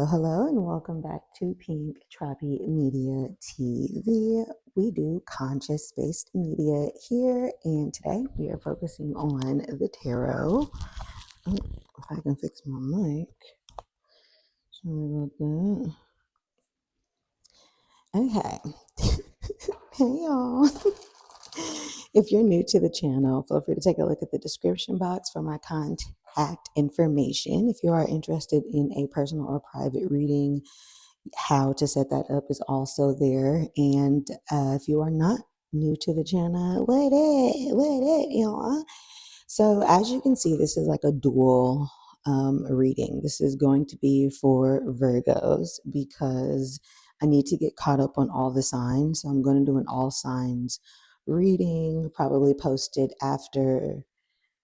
Hello and welcome back to Pink Tropi Media TV. We do conscious-based media here, and today we are focusing on the tarot. Oh, if I can fix my mic. Sorry about that. Okay. Hey y'all. If you're new to the channel, feel free to take a look at the description box for my contact information. If you are interested in a personal or private reading, how to set that up is also there. And if you are not new to the channel, what it, y'all? So as you can see, this is like a dual reading. This is going to be for Virgos because I need to get caught up on all the signs. So I'm going to do an all signs reading, probably posted after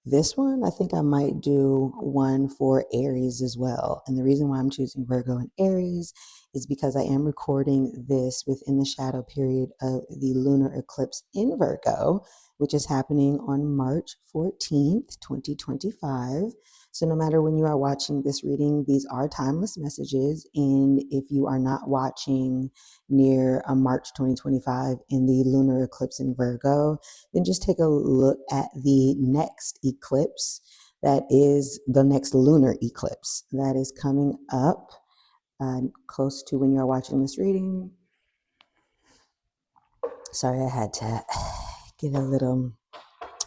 this one. I think I might do one for Aries as well. And the reason why I'm choosing Virgo and Aries is because I am recording this within the shadow period of the lunar eclipse in Virgo, which is happening on March 14th, 2025. So no matter when you are watching this reading, these are timeless messages. And if you are not watching near March 2025 in the lunar eclipse in Virgo, then just take a look at the next eclipse. That is the next lunar eclipse that is coming up close to when you're watching this reading. Sorry, I had to get a little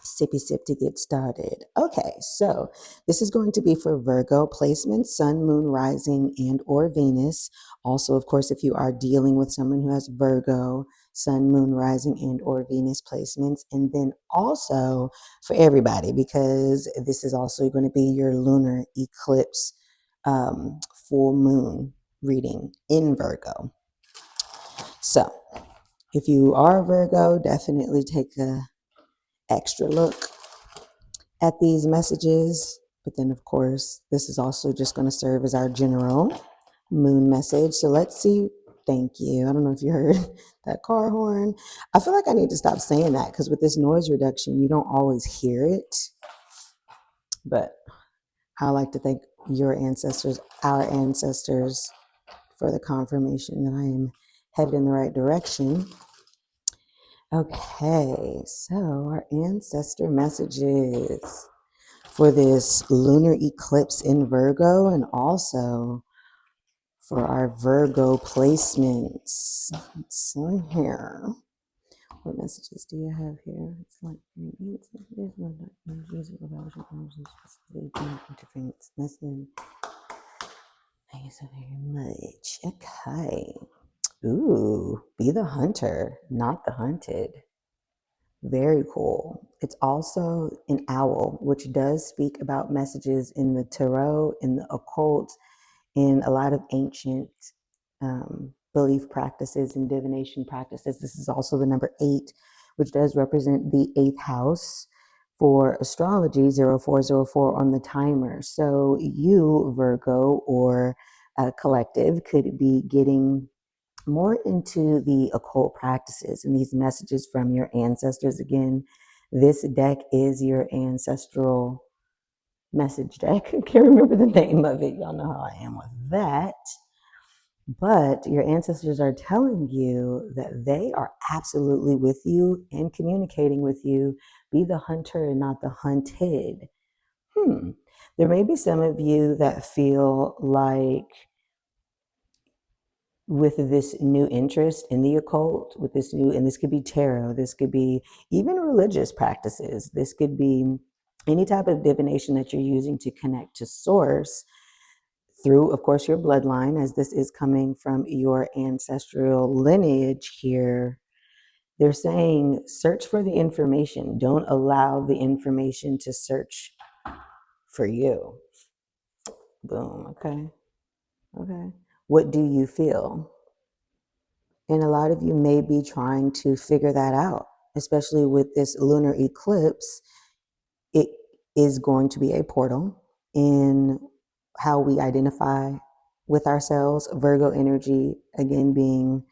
sippy sip to get started. Okay, so this is going to be for Virgo placements, Sun, Moon, Rising, and or Venus. Also, of course, if you are dealing with someone who has Virgo, Sun, Moon, Rising, and or Venus placements. And then also for everybody, because this is also going to be your lunar eclipse full moon reading in Virgo. So if you are Virgo, definitely take a extra look at these messages. But then, of course, this is also just going to serve as our general moon message. So let's see. Thank you. I don't know if you heard that car horn. I feel like I need to stop saying that because with this noise reduction, you don't always hear it. But I like to thank your ancestors, our ancestors, for the confirmation that I am headed in the right direction. Okay, so our ancestor messages for this lunar eclipse in Virgo and also for our Virgo placements. So here, what messages do you have here? It's like interference message. Thank you so very much. Okay. Ooh, be the hunter, not the hunted. Very cool. It's also an owl, which does speak about messages in the tarot, in the occult, in a lot of ancient belief practices and divination practices. This is also the number 8, which does represent the 8th house for astrology, 0404 on the timer. So you, Virgo, or a collective could be getting more into the occult practices and these messages from your ancestors. Again, this deck is your ancestral message deck. I can't remember the name of it. Y'all know how I am with that. But your ancestors are telling you that they are absolutely with you and communicating with you. Be the hunter and not the hunted. There may be some of you that feel like with this new interest in the occult, with this new, and this could be tarot, this could be even religious practices, this could be any type of divination that you're using to connect to source through, of course, your bloodline, as this is coming from your ancestral lineage here. They're saying search for the information. Don't allow the information to search for you. Boom. Okay. Okay. What do you feel? And a lot of you may be trying to figure that out, especially with this lunar eclipse. It is going to be a portal in how we identify with ourselves. Virgo energy, again, being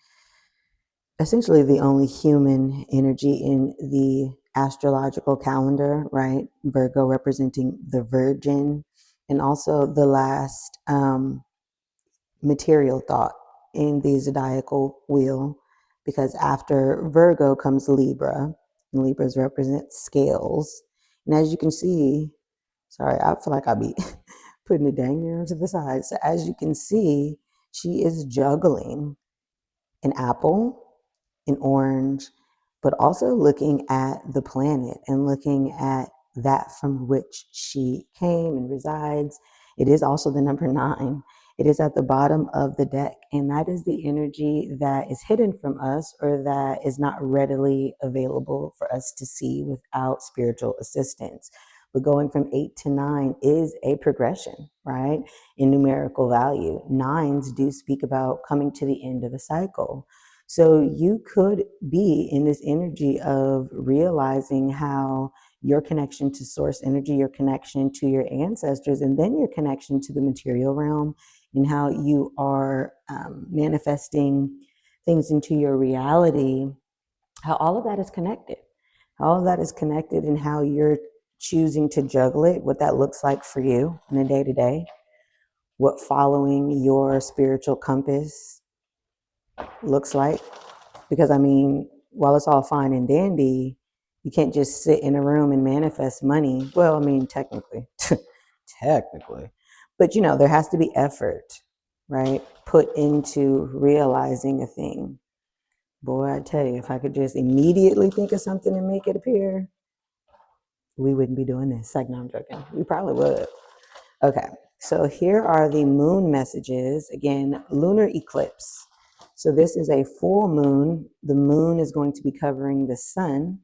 essentially the only human energy in the astrological calendar, right? Virgo representing the Virgin, and also the last material thought in the zodiacal wheel, because after Virgo comes Libra, and Libras represent scales. And as you can see, sorry, I feel like I'll be putting it dang near to the side. So as you can see, she is juggling an apple, an orange, but also looking at the planet and looking at that from which she came and resides. It is also the number 9. It is at the bottom of the deck, and that is the energy that is hidden from us or that is not readily available for us to see without spiritual assistance. But going from 8 to 9 is a progression, right? In numerical value. 9s do speak about coming to the end of a cycle. So you could be in this energy of realizing how your connection to source energy, your connection to your ancestors, and then your connection to the material realm, and how you are manifesting things into your reality, how all of that is connected. All of that is connected, and how you're choosing to juggle it, what that looks like for you in a day to day, what following your spiritual compass looks like. Because I mean, while it's all fine and dandy, you can't just sit in a room and manifest money. Well, I mean, technically, technically, but you know, there has to be effort, right? Put into realizing a thing. Boy, I tell you, if I could just immediately think of something and make it appear, we wouldn't be doing this. Like, no, I'm joking. We probably would. Okay, so here are the moon messages. Again, lunar eclipse. So this is a full moon. The moon is going to be covering the sun.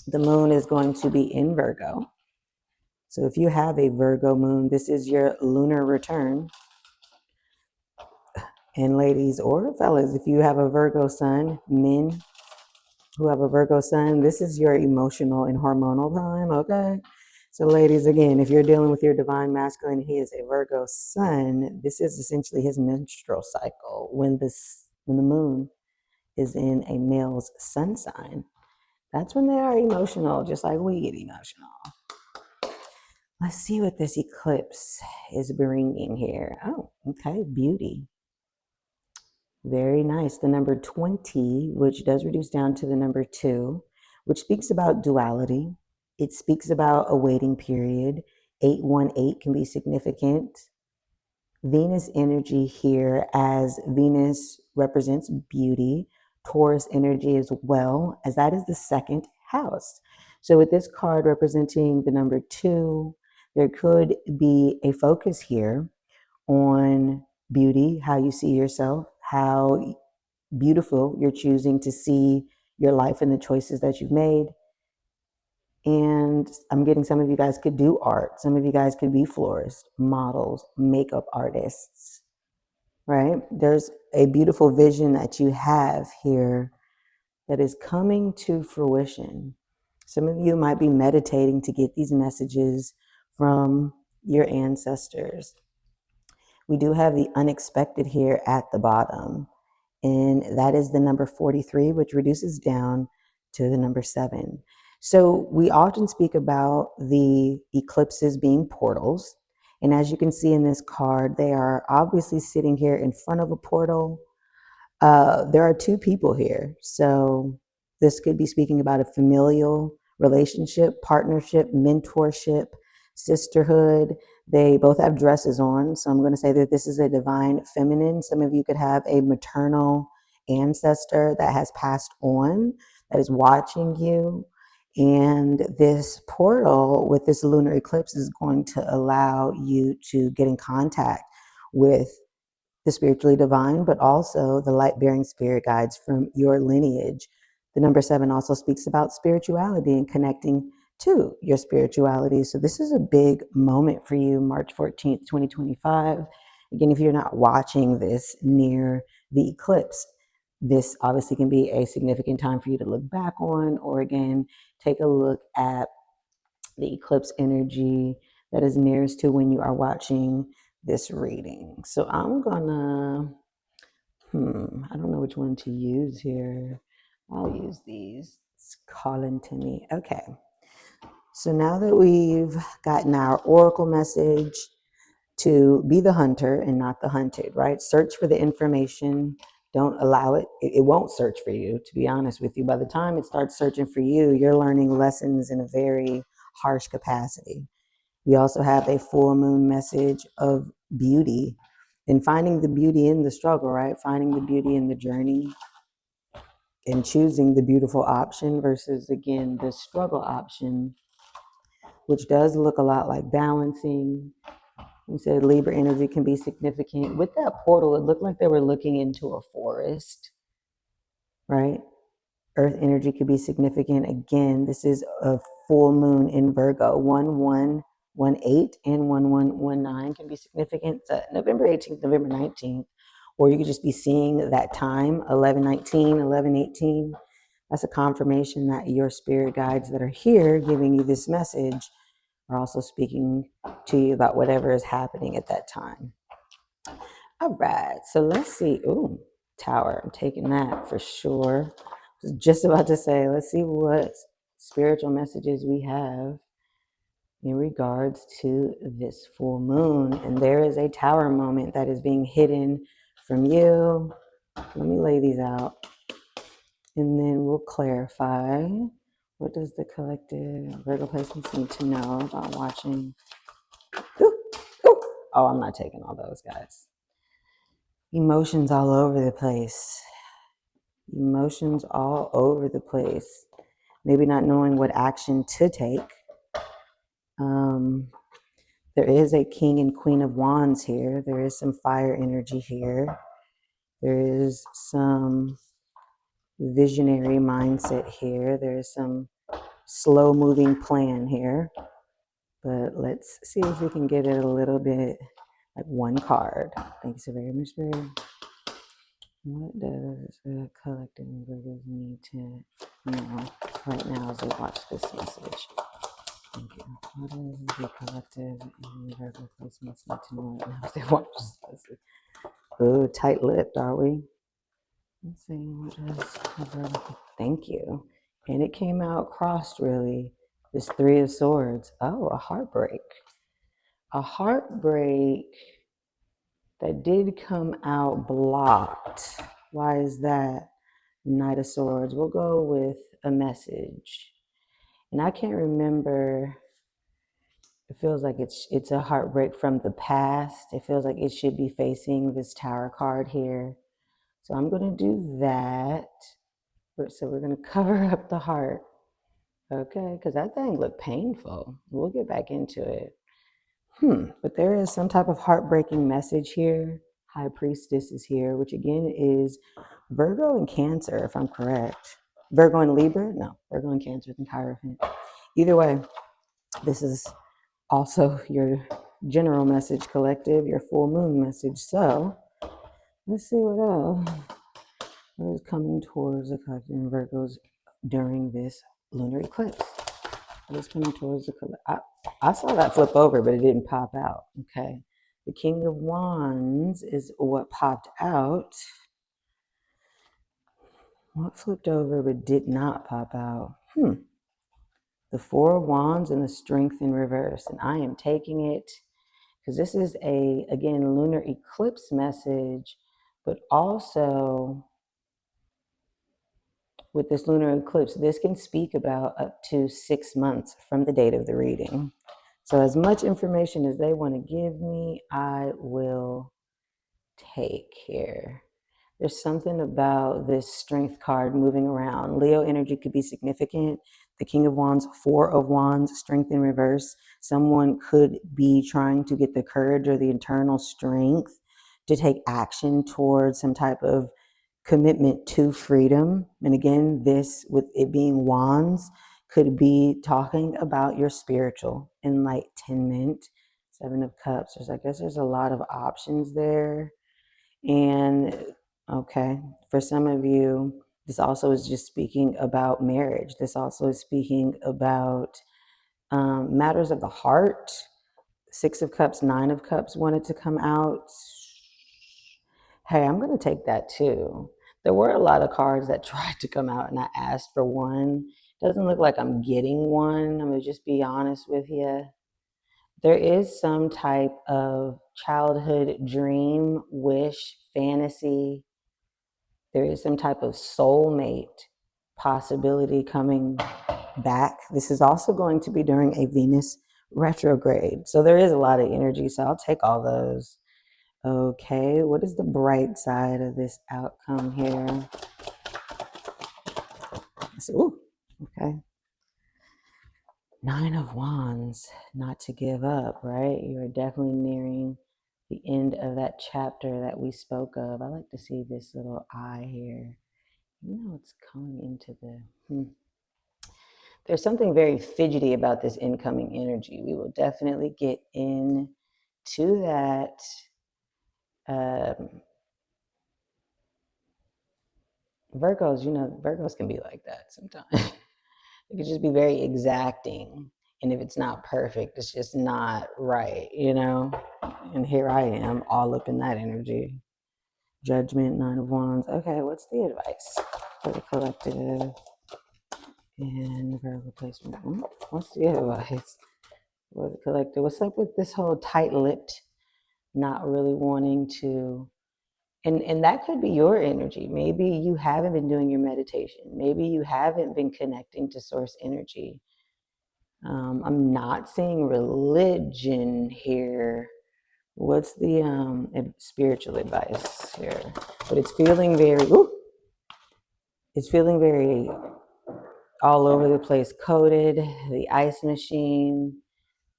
The moon is going to be in Virgo. So if you have a Virgo moon, this is your lunar return. And ladies or fellas, if you have a Virgo sun, men who have a Virgo sun, this is your emotional and hormonal time, okay? So ladies, again, if you're dealing with your divine masculine, he is a Virgo sun, this is essentially his menstrual cycle when the moon is in a male's sun sign. That's when they are emotional, just like we get emotional. Let's see what this eclipse is bringing here. Oh, okay, beauty. Very nice. The number 20, which does reduce down to the number 2, which speaks about duality. It speaks about a waiting period. 818 can be significant. Venus energy here, as Venus represents beauty. Taurus energy as well, as that is the second house. So with this card representing the number 2, there could be a focus here on beauty, how you see yourself, how beautiful you're choosing to see your life and the choices that you've made. And I'm getting some of you guys could do art. Some of you guys could be florists, models, makeup artists, right? There's a beautiful vision that you have here that is coming to fruition. Some of you might be meditating to get these messages from your ancestors. We do have the unexpected here at the bottom, and that is the number 43, which reduces down to the number 7. So we often speak about the eclipses being portals, and as you can see in this card, they are obviously sitting here in front of a portal. There are 2 people here, so this could be speaking about a familial relationship, partnership, mentorship, sisterhood. They both have dresses on, so I'm going to say that this is a divine feminine. Some of you could have a maternal ancestor that has passed on, that is watching you. And this portal with this lunar eclipse is going to allow you to get in contact with the spiritually divine, but also the light-bearing spirit guides from your lineage. The number 7 also speaks about spirituality and connecting to your spirituality. So this is a big moment for you, March 14th, 2025. Again, if you're not watching this near the eclipse, this obviously can be a significant time for you to look back on, or again, take a look at the eclipse energy that is nearest to when you are watching this reading. So I'm gonna, I don't know which one to use here. I'll use these. It's calling to me. Okay. So now that we've gotten our oracle message, to be the hunter and not the hunted, right? Search for the information. Don't allow it. It won't search for you, to be honest with you. By the time it starts searching for you, you're learning lessons in a very harsh capacity. We also have a full moon message of beauty and finding the beauty in the struggle, right? Finding the beauty in the journey and choosing the beautiful option versus, again, the struggle option, which does look a lot like balancing. You said Libra energy can be significant. With that portal, it looked like they were looking into a forest, right? Earth energy could be significant. Again, this is a full moon in Virgo. 1118 and 1119 can be significant. So November 18th, November 19th. Or you could just be seeing that time, 1119, 1118. That's a confirmation that your spirit guides that are here giving you this message are also speaking to you about whatever is happening at that time. All right, so let's see. Ooh, Tower. I'm taking that for sure. I was just about to say, let's see what spiritual messages we have in regards to this full moon. And there is a Tower moment that is being hidden from you. Let me lay these out. And then we'll clarify. What does the collective Virgo placements need to know about watching? Ooh, ooh. Oh, I'm not taking all those, guys. Emotions all over the place. Emotions all over the place. Maybe not knowing what action to take. There is a King and Queen of Wands here. There is some fire energy here. There is some visionary mindset here. There is some slow moving plan here. But let's see if we can get it a little bit like one card. Thank you so very much, Spirit. What does the collective Virgos need to know right now as we watch this message? Thank you. What does the collective and Virgo placements need to know right now as they watch this message? Oh, tight-lipped, are we? Let's see. What does the Virgo? Thank you. And it came out crossed, really. This Three of Swords. Oh, a heartbreak. A heartbreak that did come out blocked. Why is that? Knight of Swords. We'll go with a message. And I can't remember. It feels like it's a heartbreak from the past. It feels like it should be facing this Tower card here. So I'm going to do that. So we're going to cover up the heart. Okay, because that thing looked painful. We'll get back into it. But there is some type of heartbreaking message here. High Priestess is here, which again is Virgo and Cancer, if I'm correct. Virgo and Libra? No, Virgo and Cancer and Hierophant. Either way, this is also your general message collective, your full moon message. So let's see what else is coming towards the collective in Virgos during this lunar eclipse. What's coming towards the collective? I saw that flip over, but it didn't pop out. Okay. The King of Wands is what popped out. What flipped over but did not pop out? The Four of Wands and the Strength in reverse. And I am taking it because this is again, lunar eclipse message, but also with this lunar eclipse, this can speak about up to 6 months from the date of the reading. So as much information as they want to give me, I will take here. There's something about this strength card moving around. Leo energy could be significant. The King of Wands, Four of Wands, strength in reverse. Someone could be trying to get the courage or the internal strength to take action towards some type of commitment to freedom. And again, this, with it being wands, could be talking about your spiritual enlightenment. Seven of Cups. I guess there's a lot of options there. And okay, for some of you, this also is just speaking about marriage. This also is speaking about matters of the heart. Six of Cups, Nine of Cups wanted to come out. Hey, I'm going to take that too. There were a lot of cards that tried to come out and I asked for one. Doesn't look like I'm getting one. I'm going to just be honest with you. There is some type of childhood dream, wish, fantasy. There is some type of soulmate possibility coming back. This is also going to be during a Venus retrograde. So there is a lot of energy. So I'll take all those. Okay, what is the bright side of this outcome here? Ooh, okay. 9 of Wands, not to give up, right? You are definitely nearing the end of that chapter that we spoke of. I like to see this little eye here. You know, it's coming into the... There's something very fidgety about this incoming energy. We will definitely get into that. Virgos, Virgos can be like that sometimes. It could just be very exacting. And if it's not perfect, it's just not right, And here I am, all up in that energy. Judgment, 9 of Wands. Okay, what's the advice for the collective and Virgo placement? What's the advice for the collective? What's up with this whole tight-lipped, not really wanting to... And that could be your energy. Maybe you haven't been doing your meditation. Maybe you haven't been connecting to source energy. I'm not seeing religion here. What's the spiritual advice here? But it's feeling very, it's feeling very all over the place, coded. The ice machine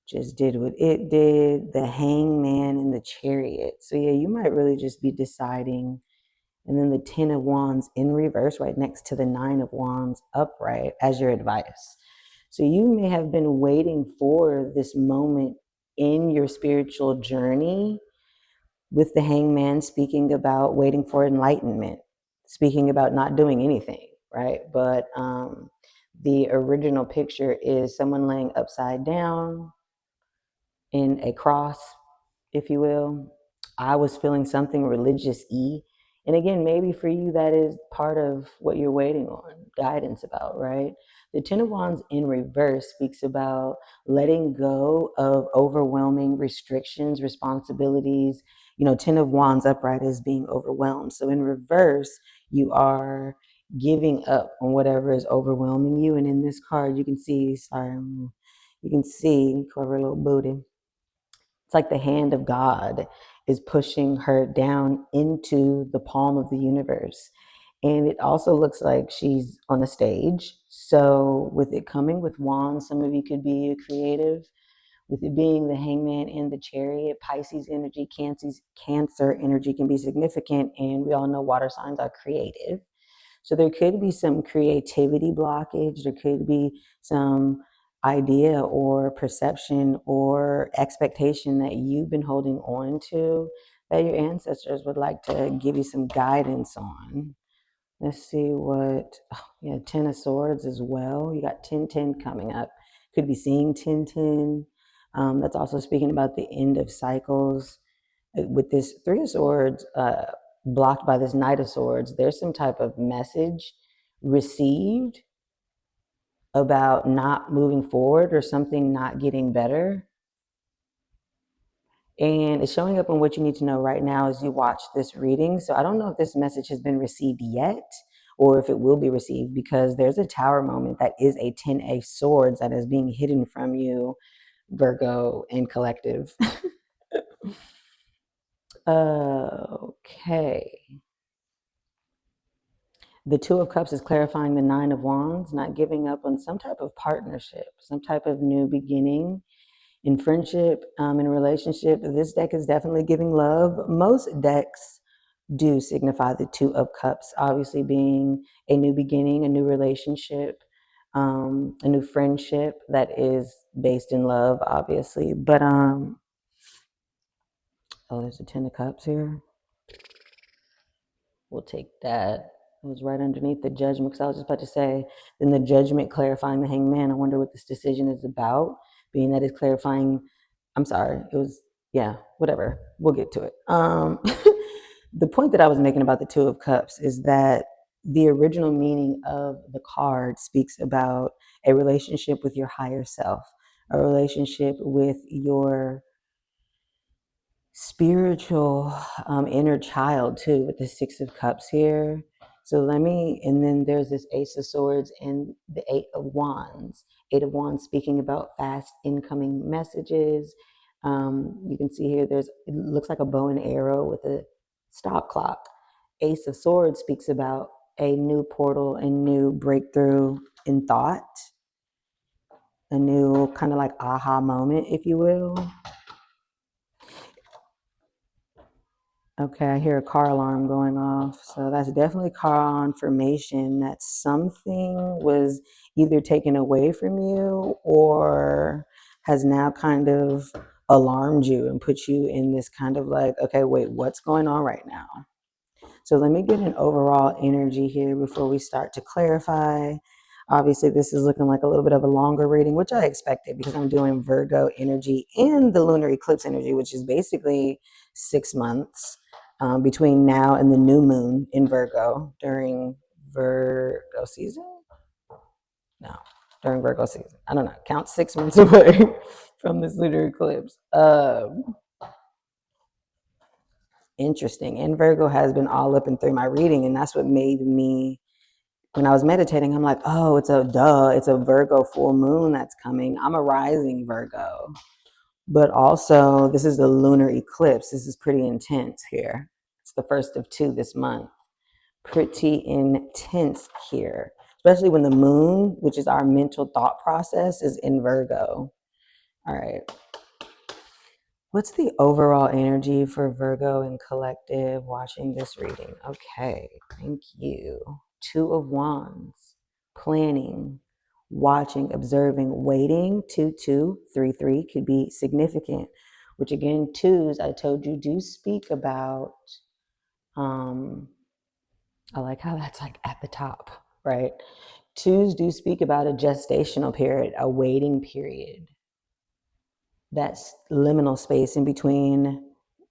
just did what it did. The hangman and the chariot. So yeah, you might really just be deciding. And then the 10 of Wands in reverse right next to the 9 of Wands upright as your advice. So you may have been waiting for this moment in your spiritual journey, with the hangman speaking about waiting for enlightenment, speaking about not doing anything, right? But the original picture is someone laying upside down in a cross, if you will. I was feeling something religious-y. And again, maybe for you, that is part of what you're waiting on guidance about, right? The 10 of Wands in reverse speaks about letting go of overwhelming restrictions, responsibilities. 10 of Wands upright is being overwhelmed. So in reverse, you are giving up on whatever is overwhelming you. And in this card, you can see, cover a little booty. It's like the hand of God is pushing her down into the palm of the universe. And it also looks like she's on a stage. So with it coming with wands, some of you could be a creative. With it being the hangman and the chariot, Pisces energy, Cancer energy can be significant. And we all know water signs are creative. So there could be some creativity blockage. There could be some idea or perception or expectation that you've been holding on to that your ancestors would like to give you some guidance on. Let's see what, 10 of Swords as well. You got 10-10 coming up. Could be seeing 10-10. That's also speaking about the end of cycles. With this 3 of Swords blocked by this Knight of Swords, there's some type of message received about not moving forward or something not getting better. And it's showing up on what you need to know right now as you watch this reading. So I don't know if this message has been received yet or if it will be received, because there's a tower moment that is a 10 of Swords that is being hidden from you, Virgo and collective. Okay. The 2 of Cups is clarifying the 9 of Wands, not giving up on some type of partnership, some type of new beginning in friendship, in a relationship. This deck is definitely giving love. Most decks do signify the 2 of Cups, obviously being a new beginning, a new relationship, a new friendship that is based in love, obviously. But, there's a 10 of Cups here. We'll take that. It was right underneath the Judgment, because I was just about to say, then the Judgment clarifying the Hangman. I wonder what this decision is about, being that it's clarifying. I'm sorry, it was, whatever. We'll get to it. The point that I was making about the 2 of Cups is that the original meaning of the card speaks about a relationship with your higher self, a relationship with your spiritual inner child too, with the Six of Cups here. So and then there's this Ace of Swords and the Eight of Wands. Eight of Wands speaking about fast incoming messages. You can see here, it looks like a bow and arrow with a stop clock. Ace of Swords speaks about a new portal and new breakthrough in thought, a new kind of like aha moment, if you will. Okay, I hear a car alarm going off. So that's definitely confirmation that something was either taken away from you or has now kind of alarmed you and put you in this kind of like, okay, wait, what's going on right now? So let me get an overall energy here before we start to clarify. Obviously, this is looking like a little bit of a longer reading, which I expected because I'm doing Virgo energy and the lunar eclipse energy, which is basically 6 months between now and the new moon in Virgo during Virgo season. No, during Virgo season. I don't know. Count 6 months away from this lunar eclipse. Interesting. And Virgo has been all up and through my reading, and that's what made me, when I was meditating, I'm like, oh, it's a Virgo full moon that's coming. I'm a rising Virgo. But also, this is the lunar eclipse. This is pretty intense here. It's the first of 2 this month. Pretty intense here, especially when the moon, which is our mental thought process, is in Virgo. All right. What's the overall energy for Virgo and collective watching this reading? Okay, thank you. 2 of Wands, planning, watching, observing, waiting. 2, 2, 3, 3 could be significant, which again, 2s, I told you, do speak about, I like how that's like at the top, right? 2s do speak about a gestational period, a waiting period. That liminal space in between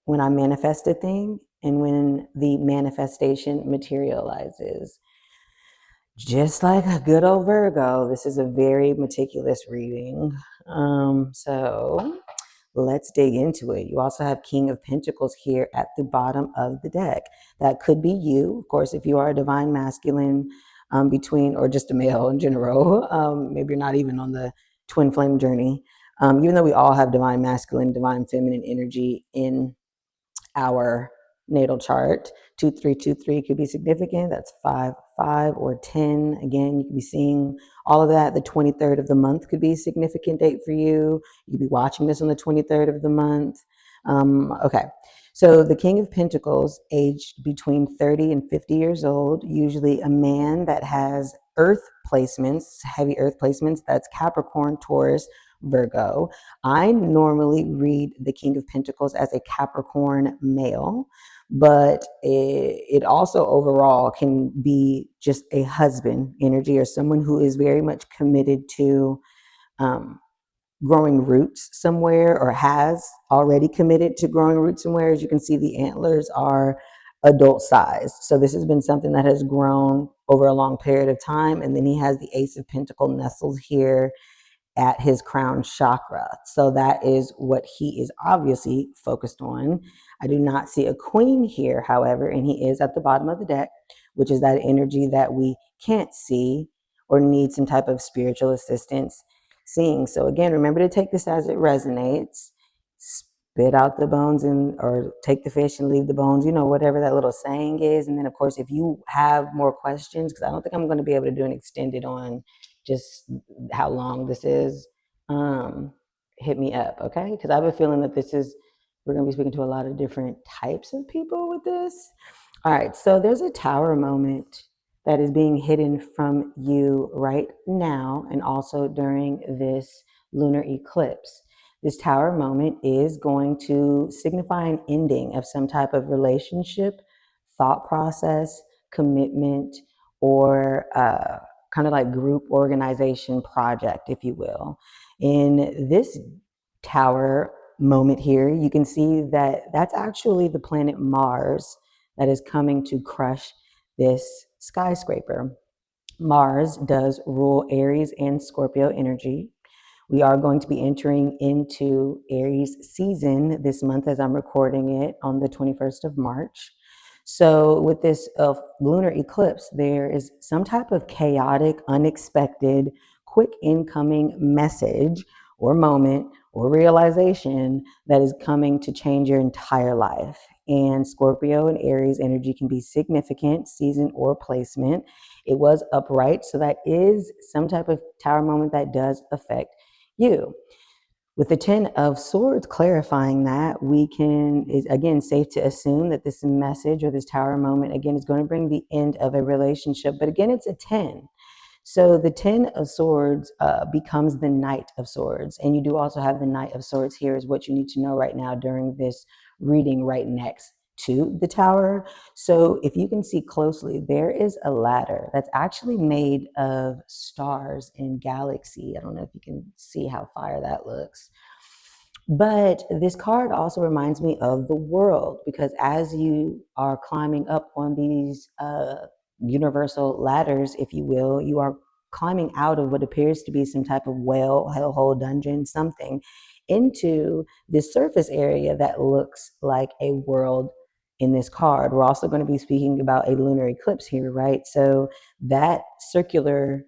when I manifest a thing and when the manifestation materializes. Just like a good old Virgo, this is a very meticulous reading. So let's dig into it. You also have King of Pentacles here at the bottom of the deck. That could be you, of course, if you are a divine masculine or just a male in general. Maybe you're not even on the twin flame journey. Even though we all have divine masculine, divine feminine energy in our natal chart. 2323 could be significant. That's 5 or 10. Again, you could be seeing all of that. The 23rd of the month could be a significant date for you. You could be watching this on the 23rd of the month. Okay. So the King of Pentacles, aged between 30 and 50 years old, usually a man that has earth placements, heavy earth placements. That's Capricorn, Taurus, Virgo. I normally read the King of Pentacles as a Capricorn male, but it also overall can be just a husband energy or someone who is very much committed to growing roots somewhere or has already committed to growing roots somewhere. As you can see, the antlers are adult size. So this has been something that has grown over a long period of time. And then he has the Ace of Pentacles nestled here at his crown chakra. So that is what he is obviously focused on. I do not see a queen here, however, and he is at the bottom of the deck, which is that energy that we can't see or need some type of spiritual assistance seeing. So again, remember to take this as it resonates. Spit out the bones or take the fish and leave the bones, whatever that little saying is. And then, of course, if you have more questions, because I don't think I'm going to be able to do an extended on just how long this is, hit me up, okay? Because I have a feeling that we're going to be speaking to a lot of different types of people with this. All right, so there's a tower moment that is being hidden from you right now and also during this lunar eclipse. This tower moment is going to signify an ending of some type of relationship, thought process, commitment, or kind of like group organization project, if you will. In this tower moment here, you can see that that's actually the planet Mars that is coming to crush this skyscraper. Mars does rule Aries and Scorpio energy, We are going to be entering into Aries season this month as I'm recording it on the 21st of March. So, with this lunar eclipse, there is some type of chaotic, unexpected, quick incoming message or moment or realization that is coming to change your entire life. And Scorpio and Aries energy can be significant, season or placement. It was upright, so that is some type of tower moment that does affect you. With the 10 of Swords clarifying that, we can, is again safe to assume that this message or this tower moment, again, is going to bring the end of a relationship. But again, it's a 10. So the 10 of Swords becomes the Knight of Swords. And you do also have the Knight of Swords here, is what you need to know right now during this reading right next to the tower. So if you can see closely, there is a ladder that's actually made of stars and galaxy. I don't know if you can see how fire that looks. But this card also reminds me of the world, because as you are climbing up on these universal ladders, if you will, you are climbing out of what appears to be some type of well, hellhole, dungeon, something, into this surface area that looks like a world in this card. We're also going to be speaking about a lunar eclipse here, right? So that circular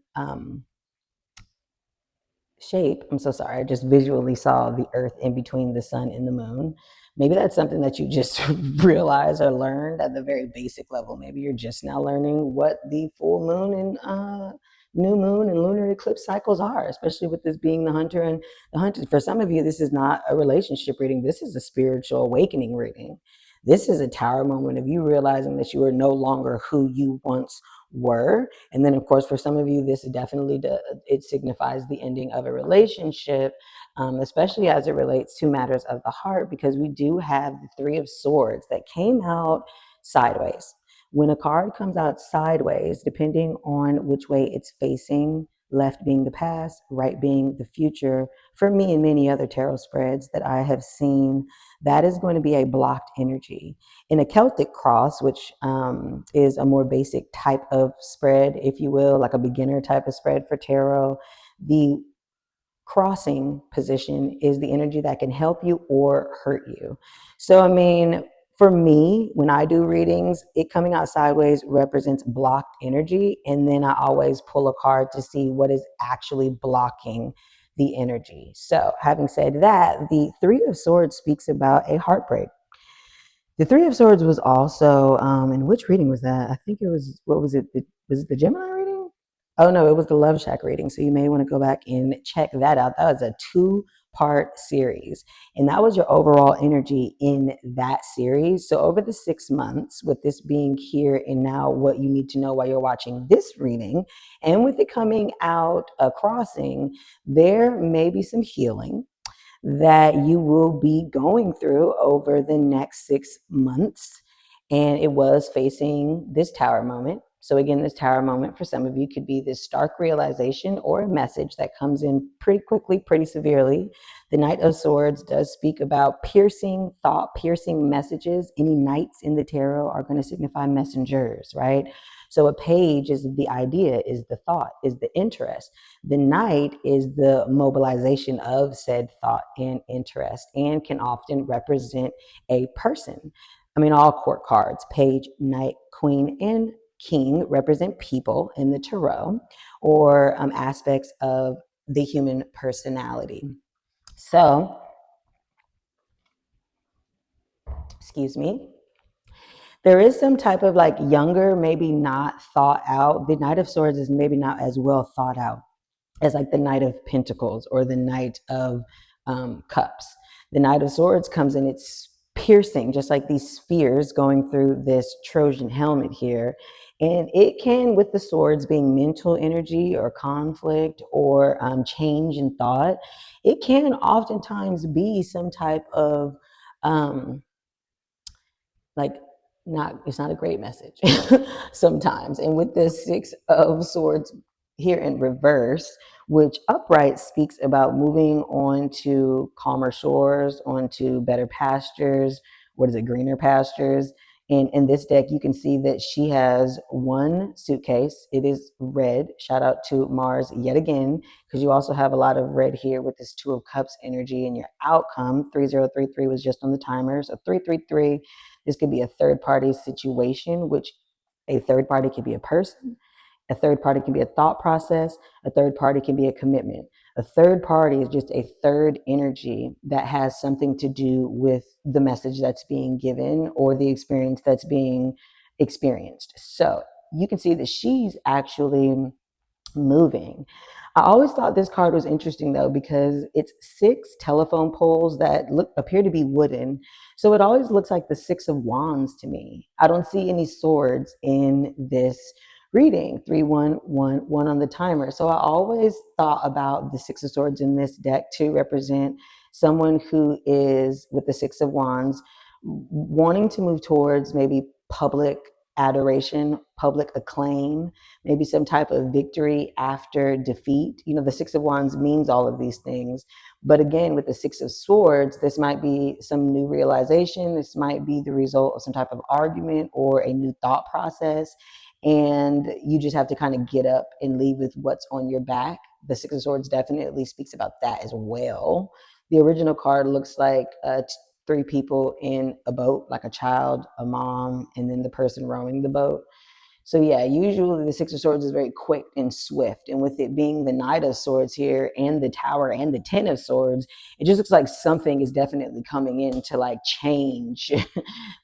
shape, I'm so sorry, I just visually saw the earth in between the sun and the moon. Maybe that's something that you just realized or learned at the very basic level. Maybe you're just now learning what the full moon and new moon and lunar eclipse cycles are, especially with this being the hunter and the hunted. For some of you, this is not a relationship reading. This is a spiritual awakening reading. This is a tower moment of you realizing that you are no longer who you once were. And then, of course, for some of you, this definitely it signifies the ending of a relationship, especially as it relates to matters of the heart, because we do have the Three of Swords that came out sideways. When a card comes out sideways, depending on which way it's facing, left being the past, right being the future, for me and many other tarot spreads that I have seen, that is going to be a blocked energy. In a Celtic cross, which is a more basic type of spread, if you will, like a beginner type of spread for tarot, the crossing position is the energy that can help you or hurt you. So, I mean, for me, when I do readings, it coming out sideways represents blocked energy. And then I always pull a card to see what is actually blocking the energy. So, having said that, the Three of Swords speaks about a heartbreak. The Three of Swords was also, in which reading was that? I think it was, what was it? Was it the Gemini reading? Oh no, it was the Love Shack reading. So you may want to go back and check that out. That was a two-part series. And that was your overall energy in that series. So over the 6 months, with this being here and now, what you need to know while you're watching this reading, and with it coming out a crossing, there may be some healing that you will be going through over the next 6 months. And it was facing this tower moment. So, again, this tower moment for some of you could be this stark realization or a message that comes in pretty quickly, pretty severely. The Knight of Swords does speak about piercing thought, piercing messages. Any knights in the tarot are going to signify messengers, right? So, a page is the idea, is the thought, is the interest. The knight is the mobilization of said thought and interest, and can often represent a person. I mean, all court cards, page, knight, queen, and king represent people in the tarot, or aspects of the human personality. So, excuse me, there is some type of like younger, maybe not thought out. The Knight of Swords is maybe not as well thought out as like the Knight of Pentacles or the Knight of Cups. The Knight of Swords comes in, it's piercing, just like these spears going through this Trojan helmet here. And it can, with the swords being mental energy or conflict or change in thought, it can oftentimes be some type of um, like not, it's not a great message sometimes. And with this Six of Swords here in reverse, which upright speaks about moving on to calmer shores, onto better pastures, what is it, greener pastures, And in this deck, you can see that she has one suitcase. It is red. Shout out to Mars yet again, because you also have a lot of red here with this Two of Cups energy. And your outcome, 3033, was just on the timer. So 333, this could be a third party situation, which a third party could be a person. A third party can be a thought process. A third party can be a commitment. A third party is just a third energy that has something to do with the message that's being given or the experience that's being experienced. So you can see that she's actually moving. I always thought this card was interesting though, because it's six telephone poles that appear to be wooden. So it always looks like the Six of Wands to me. I don't see any swords in this reading. 3 1 1 1 on the timer. So I always thought about the Six of Swords in this deck to represent someone who is with the Six of Wands wanting to move towards maybe public adoration, public acclaim, maybe some type of victory after defeat. You know, the Six of Wands means all of these things. But again, with the Six of Swords, this might be some new realization. This might be the result of some type of argument or a new thought process. And you just have to kind of get up and leave with what's on your back. The Six of Swords definitely speaks about that as well. The original card looks like three people in a boat, like a child, a mom, and then the person rowing the boat. So yeah, usually the Six of Swords is very quick and swift. And with it being the Knight of Swords here and the Tower and the Ten of Swords, it just looks like something is definitely coming in to like change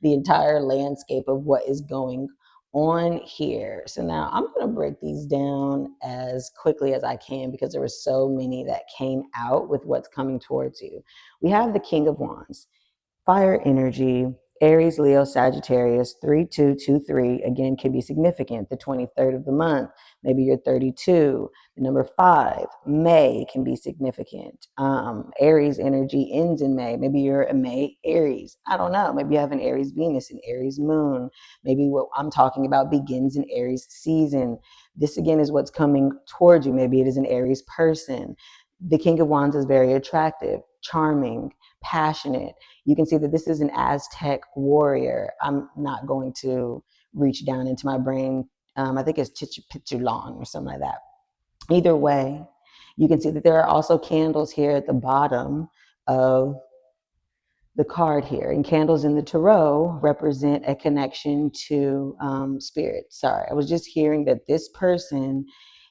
the entire landscape of what is going on here. So now I'm going to break these down as quickly as I can because there were so many that came out with what's coming towards you. We have the King of Wands. Fire energy, Aries, Leo, Sagittarius, 3223, again, can be significant. The 23rd of the month, maybe you're 32. The number 5, May, can be significant. Aries energy ends in May. Maybe you're a May Aries. I don't know. Maybe you have an Aries Venus, an Aries moon. Maybe what I'm talking about begins in Aries season. This, again, is what's coming towards you. Maybe it is an Aries person. The King of Wands is very attractive, charming, passionate. You can see that this is an Aztec warrior. I'm not going to reach down into my brain. I think it's Chichipichulan or something like that. Either way, you can see that there are also candles here at the bottom of the card here. And candles in the tarot represent a connection to spirit. Sorry, I was just hearing that this person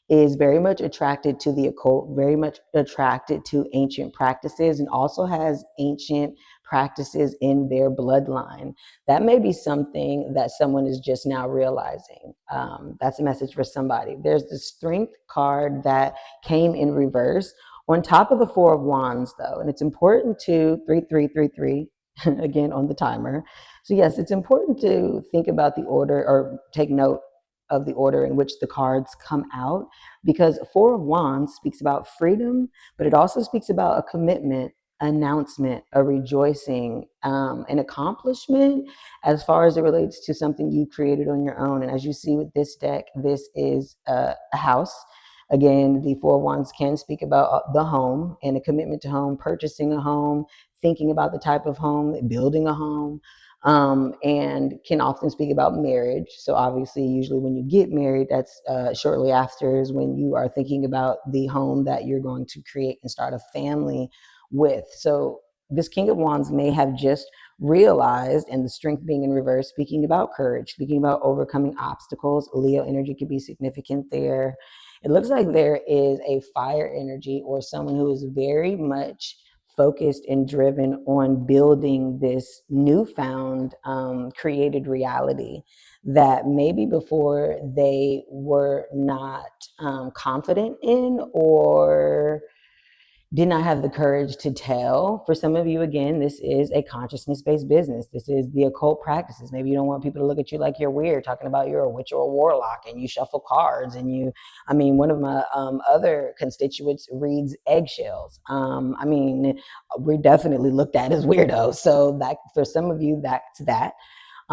is very much attracted to the occult, very much attracted to ancient practices, and also has ancient practices in their bloodline. That may be something that someone is just now realizing. That's a message for somebody. There's the Strength card that came in reverse on top of the Four of Wands, though, and it's important to 3333 again on the timer. So yes, it's important to think about the order or take note of the order in which the cards come out, because Four of Wands speaks about freedom, but it also speaks about a commitment, announcement, a rejoicing, an accomplishment as far as it relates to something you created on your own. And as you see with this deck, this is a house. Again, the Four of Wands can speak about the home and a commitment to home, purchasing a home, thinking about the type of home, building a home, and can often speak about marriage. So obviously, usually when you get married, that's shortly after is when you are thinking about the home that you're going to create and start a family with. So this King of Wands may have just realized, and the Strength being in reverse, speaking about courage, speaking about overcoming obstacles. Leo energy could be significant there. It looks like there is a fire energy or someone who is very much focused and driven on building this newfound created reality that maybe before they were not confident in or did not have the courage to tell. For some of you, again, this is a consciousness-based business. This is the occult practices. Maybe you don't want people to look at you like you're weird, talking about you're a witch or a warlock and you shuffle cards and you, I mean, one of my other constituents reads eggshells. I mean, we're definitely looked at as weirdos. So that for some of you, that's that.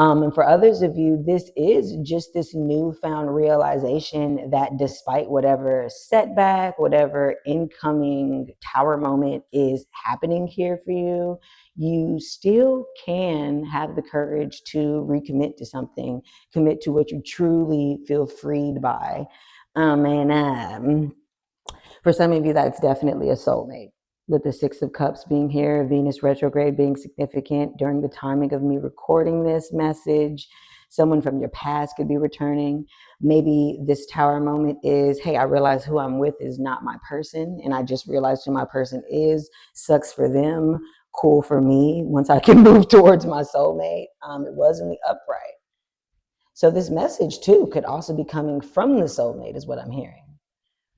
And for others of you, this is just this newfound realization that despite whatever setback, whatever incoming tower moment is happening here for you, you still can have the courage to recommit to something, commit to what you truly feel freed by. And for some of you, that's definitely a soulmate. With the Six of Cups being here, Venus retrograde being significant during the timing of me recording this message, someone from your past could be returning. Maybe this tower moment is, hey, I realize who I'm with is not my person, and I just realized who my person is. Sucks for them, cool for me once I can move towards my soulmate. It was in the upright. So this message too could also be coming from the soulmate is what I'm hearing.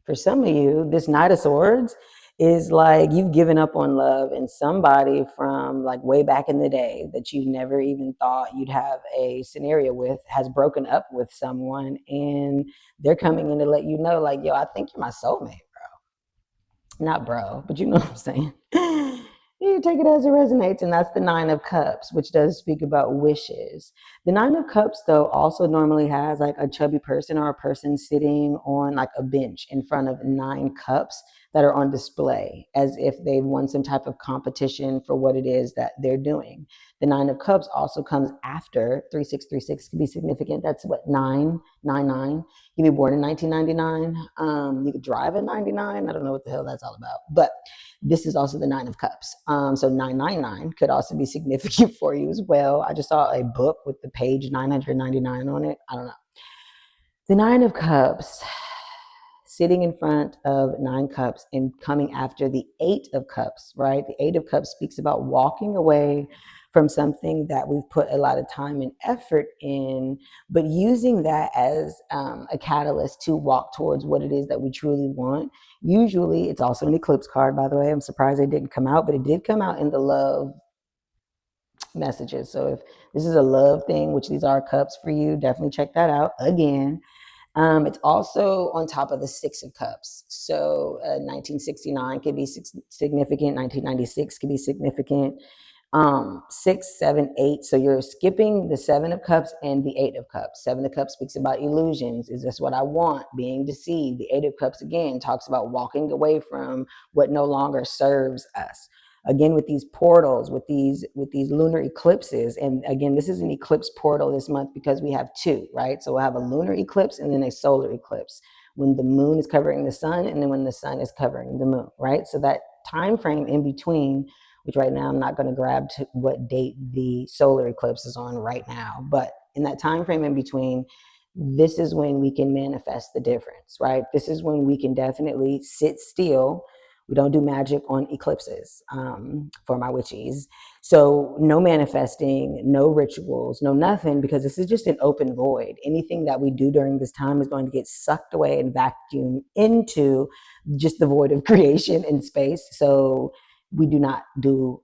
For some of you, this Knight of Swords is like you've given up on love, and somebody from like way back in the day that you never even thought you'd have a scenario with has broken up with someone, and they're coming in to let you know, like, yo, I think you're my soulmate. Not bro, but you know what I'm saying. You take it as it resonates, and that's the Nine of Cups, which does speak about wishes. The Nine of Cups, though, also normally has like a chubby person or a person sitting on like a bench in front of 9 cups that are on display as if they've won some type of competition for what it is that they're doing. The Nine of Cups also comes after 3636, could be significant. That's what, 999. You could be born in 1999. You could drive in 99. I don't know what the hell that's all about. But this is also the Nine of Cups. So 999 could also be significant for you as well. I just saw a book with the page 999 on it. I don't know. The Nine of Cups, sitting in front of 9 cups and coming after the 8 of Cups, right? The 8 of Cups speaks about walking away from something that we've put a lot of time and effort in, but using that as a catalyst to walk towards what it is that we truly want. Usually, it's also an eclipse card, by the way. I'm surprised it didn't come out, but it did come out in the love messages. So if this is a love thing, which these are cups for you, definitely check that out again. It's also on top of the 6 of Cups. So 1969 could be significant. 1996 could be significant. 6, 7, 8. So you're skipping the 7 of Cups and the 8 of Cups. 7 of Cups speaks about illusions. Is this what I want? Being deceived. The 8 of Cups again talks about walking away from what no longer serves us. Again, with these portals, with these lunar eclipses, and again, this is an eclipse portal this month because we have 2, right? So we'll have a lunar eclipse and then a solar eclipse when the moon is covering the sun, and then when the sun is covering the moon, right? So that time frame in between, which right now I'm not going to grab to what date the solar eclipse is on right now, but in that time frame in between, this is when we can manifest the difference, right? This is when we can definitely sit still. We don't do magic on eclipses for my witchies. So no manifesting, no rituals, no nothing, because this is just an open void. Anything that we do during this time is going to get sucked away and vacuumed into just the void of creation and space. So we do not do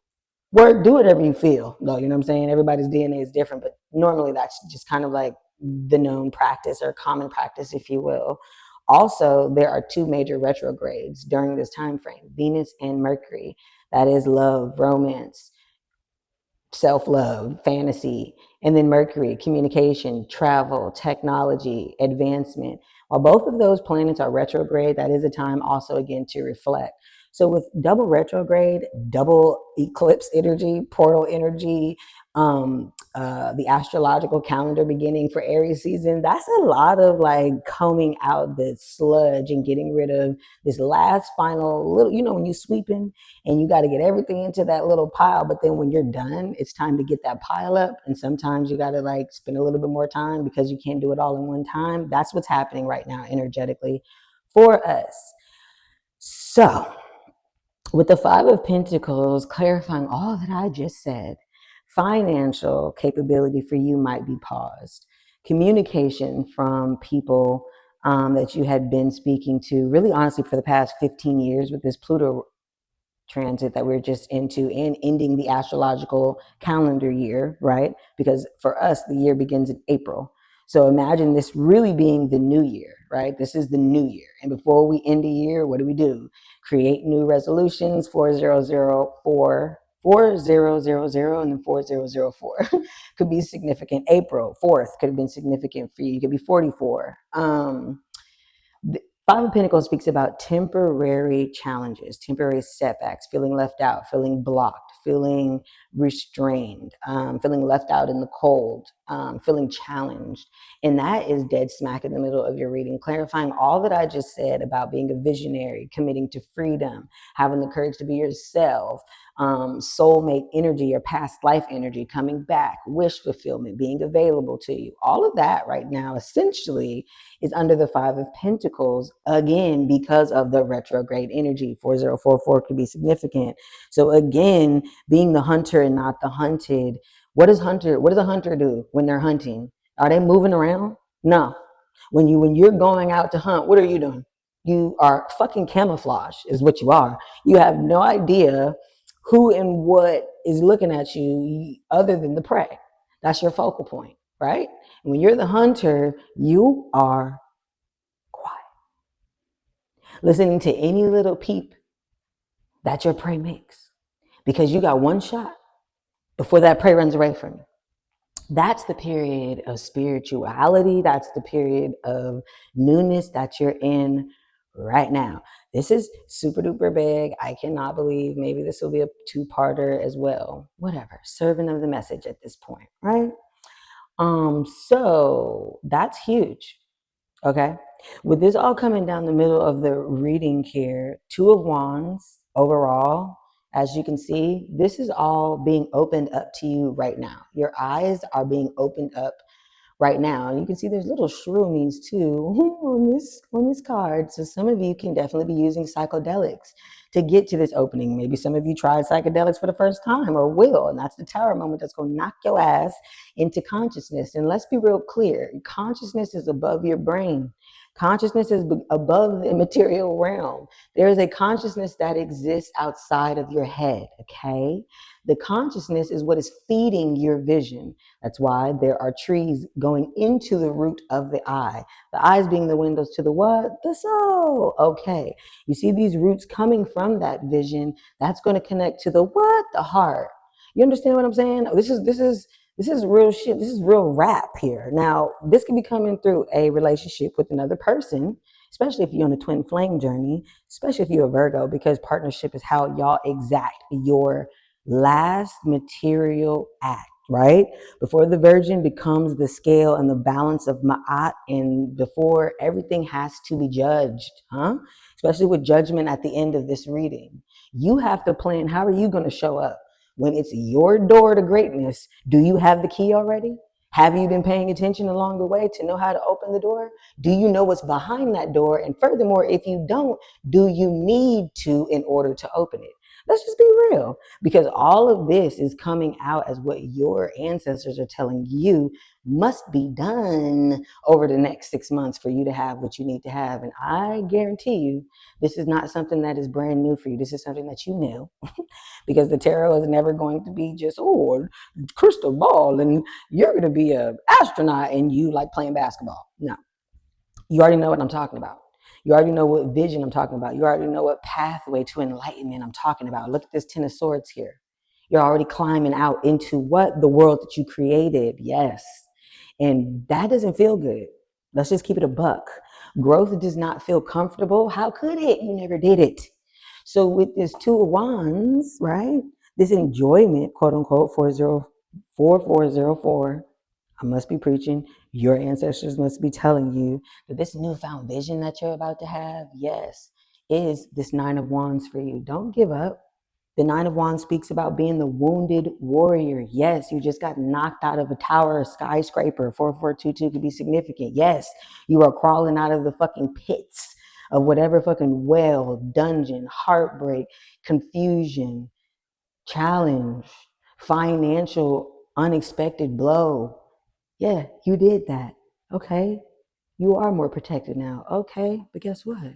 work, do whatever you feel, though, you know what I'm saying? Everybody's DNA is different, but normally that's just kind of like the known practice or common practice, if you will. Also, there are 2 major retrogrades during this time frame, Venus and Mercury. That is love, romance, self-love, fantasy, and then Mercury, communication, travel, technology, advancement. While both of those planets are retrograde, that is a time also again to reflect. So with double retrograde, double eclipse energy, portal energy, the astrological calendar beginning for Aries season, that's a lot of like combing out the sludge and getting rid of this last final little, you know, when you're sweeping and you got to get everything into that little pile, but then when you're done, it's time to get that pile up. And sometimes you got to like spend a little bit more time because you can't do it all in one time. That's what's happening right now energetically for us. So with the 5 of Pentacles clarifying all that I just said, financial capability for you might be paused. Communication from people that you had been speaking to, really honestly, for the past 15 years with this Pluto transit that we're just into and ending the astrological calendar year, right? Because for us, the year begins in April. So imagine this really being the new year, right? This is the new year. And before we end the year, what do? Create new resolutions, 4004, 4000 and then 4004 could be significant. April 4th could have been significant for you. You could be 44. The Five of Pentacles speaks about temporary challenges, temporary setbacks, feeling left out, feeling blocked, feeling restrained, feeling left out in the cold, feeling challenged. And that is dead smack in the middle of your reading, clarifying all that I just said about being a visionary, committing to freedom, having the courage to be yourself, soulmate energy or past life energy coming back, wish fulfillment, being available to you. All of that right now essentially is under the Five of Pentacles, again, because of the retrograde energy. 4044 could be significant. So again, being the hunter and not the hunted. What does a hunter do when they're hunting? Are they moving around? No. When you're going out to hunt, what are you doing? You are fucking camouflage, is what you are. You have no idea who and what is looking at you other than the prey. That's your focal point, right? When you're the hunter, you are quiet, listening to any little peep that your prey makes, because you got one shot before that prey runs away from you. That's the period of spirituality. That's the period of newness that you're in right now. This is super duper big. I cannot believe maybe this will be a two-parter as well. Whatever, servant of the message at this point, right? So that's huge. Okay. With this all coming down the middle of the reading here, Two of Wands overall, as you can see, this is all being opened up to you right now. Your eyes are being opened up right now. And you can see there's little shroomies too on this card. So some of you can definitely be using psychedelics to get to this opening. Maybe some of you tried psychedelics for the first time or will, and that's the tower moment that's going to knock your ass into consciousness. And let's be real clear, consciousness is above your brain. Consciousness is above the material realm. There is a consciousness that exists outside of your head, okay? The consciousness is what is feeding your vision. That's why there are trees going into the root of the eye. The eyes being the windows to the what? The soul. Okay. You see these roots coming from that vision. That's going to connect to the what? The heart. You understand what I'm saying? This is real shit. This is real rap here. Now, this can be coming through a relationship with another person, especially if you're on a twin flame journey, especially if you're a Virgo, because partnership is how y'all exact your last material act, right? Before the virgin becomes the scale and the balance of ma'at, and before everything has to be judged, huh? Especially with judgment at the end of this reading. You have to plan, how are you going to show up? When it's your door to greatness, do you have the key already? Have you been paying attention along the way to know how to open the door? Do you know what's behind that door? And furthermore, if you don't, do you need to in order to open it? Let's just be real, because all of this is coming out as what your ancestors are telling you must be done over the next 6 months for you to have what you need to have. And I guarantee you, this is not something that is brand new for you. This is something that you knew. Because the tarot is never going to be just, oh, crystal ball, and you're going to be an astronaut and you like playing basketball. No, you already know what I'm talking about. You already know what vision I'm talking about. You already know what pathway to enlightenment I'm talking about. Look at this Ten of Swords here. You're already climbing out into what? The world that you created. Yes. And that doesn't feel good. Let's just keep it a buck. Growth does not feel comfortable. How could it? You never did it. So with this Two of Wands, right? This enjoyment, quote unquote, 4404, I must be preaching. Your ancestors must be telling you that this newfound vision that you're about to have, yes, is this Nine of Wands for you. Don't give up. The Nine of Wands speaks about being the wounded warrior. Yes, you just got knocked out of a tower, a skyscraper. 4422 could be significant. Yes, you are crawling out of the fucking pits of whatever fucking well, dungeon, heartbreak, confusion, challenge, financial, unexpected blow. Yeah, you did that. Okay. You are more protected now. Okay. But guess what?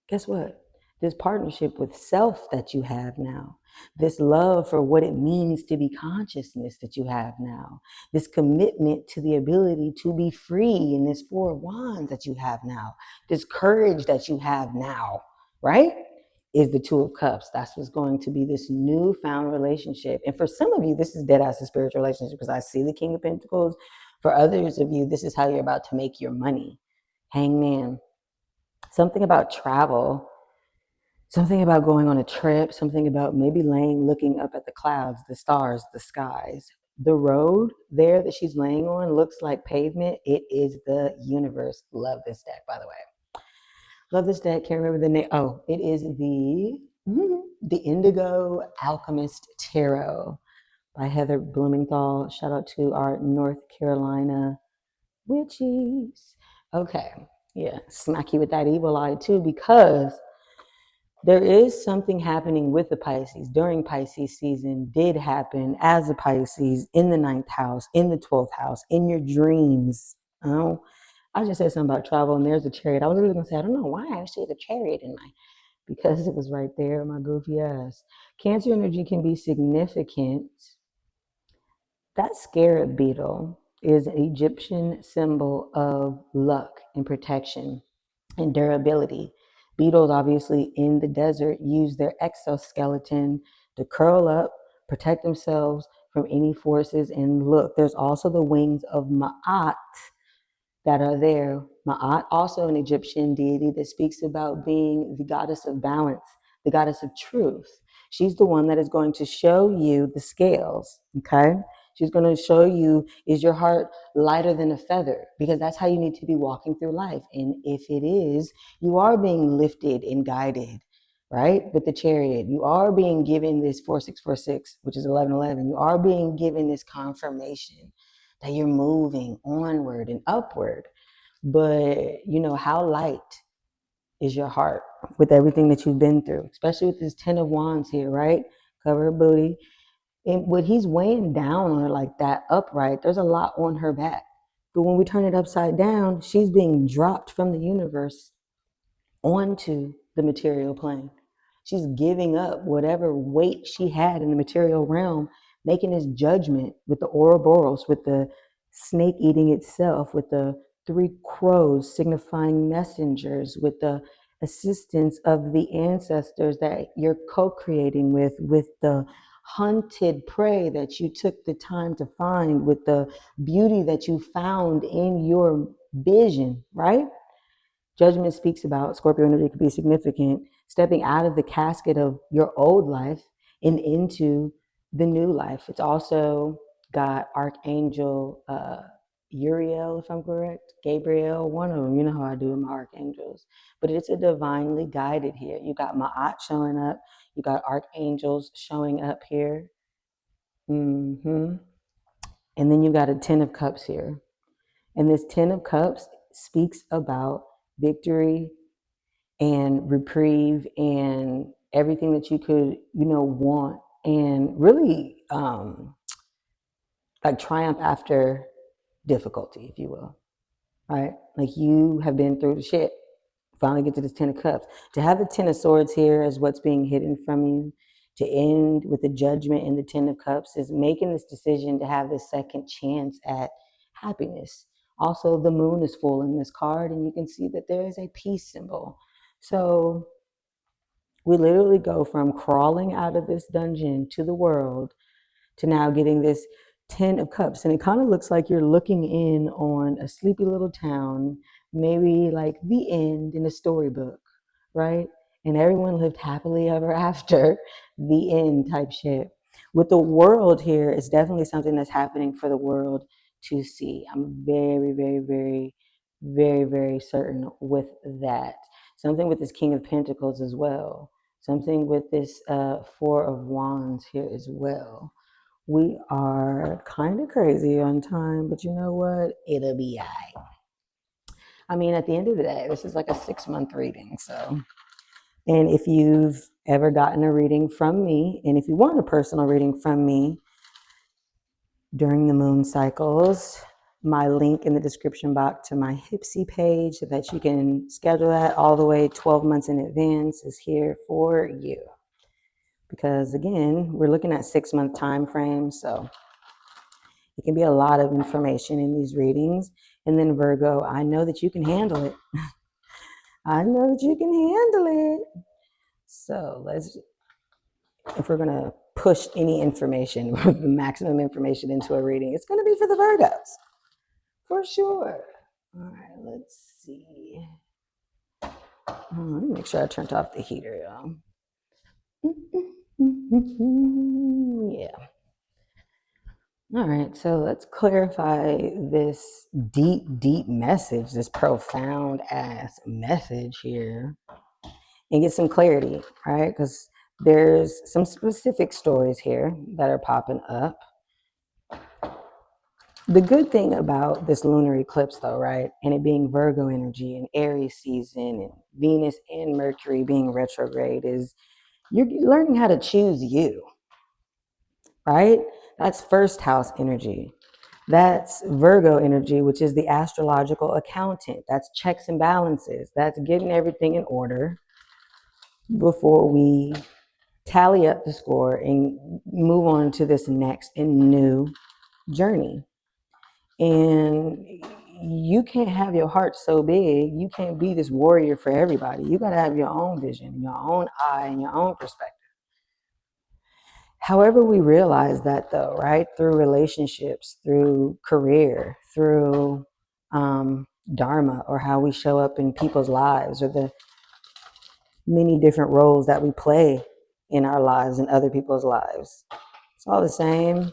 Guess what? This partnership with self that you have now, this love for what it means to be consciousness that you have now, this commitment to the ability to be free in this Four of Wands that you have now, this courage that you have now, right? is the Two of Cups. That's what's going to be this newfound relationship. And for some of you, this is dead ass a spiritual relationship because I see the King of Pentacles. For others of you, this is how you're about to make your money. Hangman. Something about travel, something about going on a trip, something about maybe looking up at the clouds, the stars, the skies. The road there that she's laying on looks like pavement. It is the universe. Love this deck, by the way. Love this deck. Can't remember the name. Oh, it is the Indigo Alchemist Tarot by Heather Blumenthal. Shout out to our North Carolina witches. Okay, yeah, smack you with that evil eye too, because there is something happening with the Pisces during Pisces season, did happen as a Pisces in the 9th house, in the 12th house, in your dreams. Oh, I just said something about travel, and there's a chariot. I was really gonna say, I don't know why I actually had a chariot in my, because it was right there, my goofy ass. Cancer energy can be significant. That scarab beetle is an Egyptian symbol of luck and protection and durability. Beetles, obviously, in the desert, use their exoskeleton to curl up, protect themselves from any forces. And look, there's also the wings of Ma'at that are there. Ma'at, also an Egyptian deity that speaks about being the goddess of balance, the goddess of truth. She's the one that is going to show you the scales, okay? She's going to show you, is your heart lighter than a feather? Because that's how you need to be walking through life. And if it is, you are being lifted and guided, right? With the chariot, you are being given this 4646, which is 1111. You are being given this confirmation that you're moving onward and upward. But, you know, how light is your heart with everything that you've been through, especially with this 10 of Wands here, right? Cover her booty. And when he's weighing down on her like that upright, there's a lot on her back. But when we turn it upside down, she's being dropped from the universe onto the material plane. She's giving up whatever weight she had in the material realm, making this judgment with the Ouroboros, with the snake eating itself, with the 3 crows signifying messengers, with the assistance of the ancestors that you're co-creating with the hunted prey that you took the time to find, with the beauty that you found in your vision, right? Judgment speaks about, Scorpio energy could be significant, stepping out of the casket of your old life and into the new life. It's also got Archangel Uriel, if I'm correct, Gabriel, one of them. You know how I do with my archangels. But it's a divinely guided here. You got Ma'at showing up. You got archangels showing up here. And then you got a 10 of Cups here. And this 10 of Cups speaks about victory and reprieve and everything that you could, you know, want, and really like triumph after difficulty, if you will, right? Like you have been through the shit. Finally get to this 10 of Cups. To have the 10 of Swords here as what's being hidden from you, to end with the Judgment in the 10 of Cups, is making this decision to have this second chance at happiness. Also, the moon is full in this card, and you can see that there is a peace symbol. So we literally go from crawling out of this dungeon to the world to now getting this 10 of Cups. And it kind of looks like you're looking in on a sleepy little town, maybe like the end in a storybook, right? And everyone lived happily ever after, the end type shit. With the world here, it's definitely something that's happening for the world to see. I'm very, very, very, very, very certain with that. Something with this King of Pentacles as well. Something with this 4 of Wands here as well. We are kind of crazy on time, but you know what? It'll be all right. I mean, at the end of the day, this is like a 6-month reading. So, and if you've ever gotten a reading from me, and if you want a personal reading from me during the moon cycles, my link in the description box to my Hipsy page so that you can schedule that all the way 12 months in advance is here for you. Because again, we're looking at 6-month time frames, so it can be a lot of information in these readings. And then Virgo, I know that you can handle it. I know that you can handle it. So if we're going to push any information, the maximum information into a reading, it's going to be for the Virgos, for sure. All right, let's see. Let me make sure I turned off the heater, y'all. Yeah. All right, so let's clarify this deep, deep message, this profound ass message here, and get some clarity, right? Because there's some specific stories here that are popping up. The good thing about this lunar eclipse, though, right, and it being Virgo energy and Aries season and Venus and Mercury being retrograde is you're learning how to choose you, right? That's first house energy. That's Virgo energy, which is the astrological accountant. That's checks and balances. That's getting everything in order before we tally up the score and move on to this next and new journey. And you can't have your heart so big. You can't be this warrior for everybody. You got to have your own vision, your own eye, and your own perspective. However, we realize that, though, right? Through relationships, through career, through dharma, or how we show up in people's lives, or the many different roles that we play in our lives and other people's lives. It's all the same.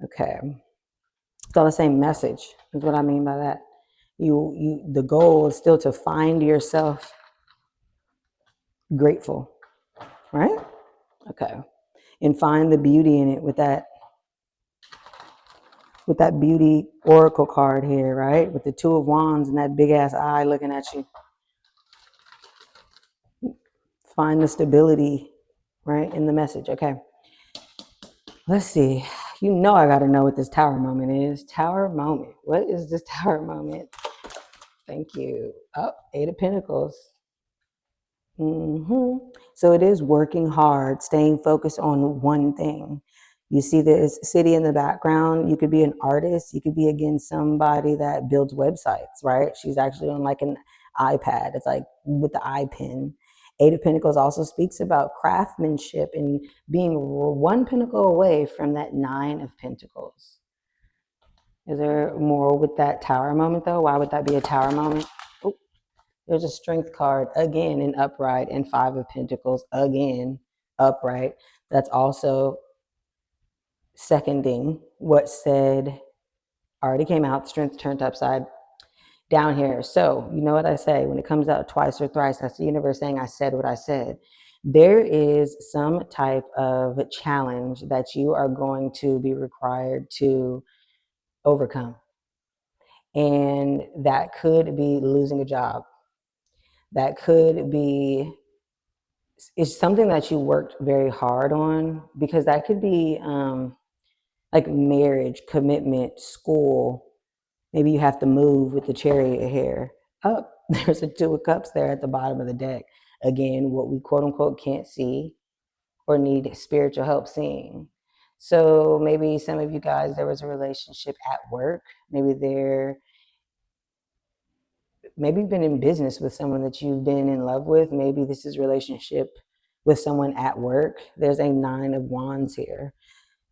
Okay. It's all the same message, is what I mean by that. The goal is still to find yourself grateful, right? Okay. And find the beauty in it with that beauty oracle card here, right? With the Two of Wands and that big ass eye looking at you. Find the stability, right, in the message. Okay. Let's see. You know I got to know what this tower moment is. Tower moment. What is this tower moment? Thank you. Oh, Eight of Pentacles. So it is working hard, staying focused on one thing. You see this city in the background. You could be an artist. You could be, again, somebody that builds websites, right? She's actually on like an iPad. It's like with the iPen. Eight of Pentacles also speaks about craftsmanship and being one pentacle away from that Nine of Pentacles. Is there more with that tower moment, though? Why would that be a tower moment? Oh, there's a strength card, again, in upright, and Five of Pentacles, again, upright. That's also seconding what said already came out, strength turned upside down here. So you know what I say, when it comes out twice or thrice, that's the universe saying I said what I said. There is some type of challenge that you are going to be required to overcome. And that could be losing a job. That could be, it's something that you worked very hard on, because that could be like marriage, commitment, school. Maybe you have to move with the Chariot here. Up, there's a Two of Cups there at the bottom of the deck. Again, what we quote unquote can't see or need spiritual help seeing. So maybe some of you guys, there was a relationship at work. Maybe you've been in business with someone that you've been in love with. Maybe this is relationship with someone at work. There's a Nine of Wands here.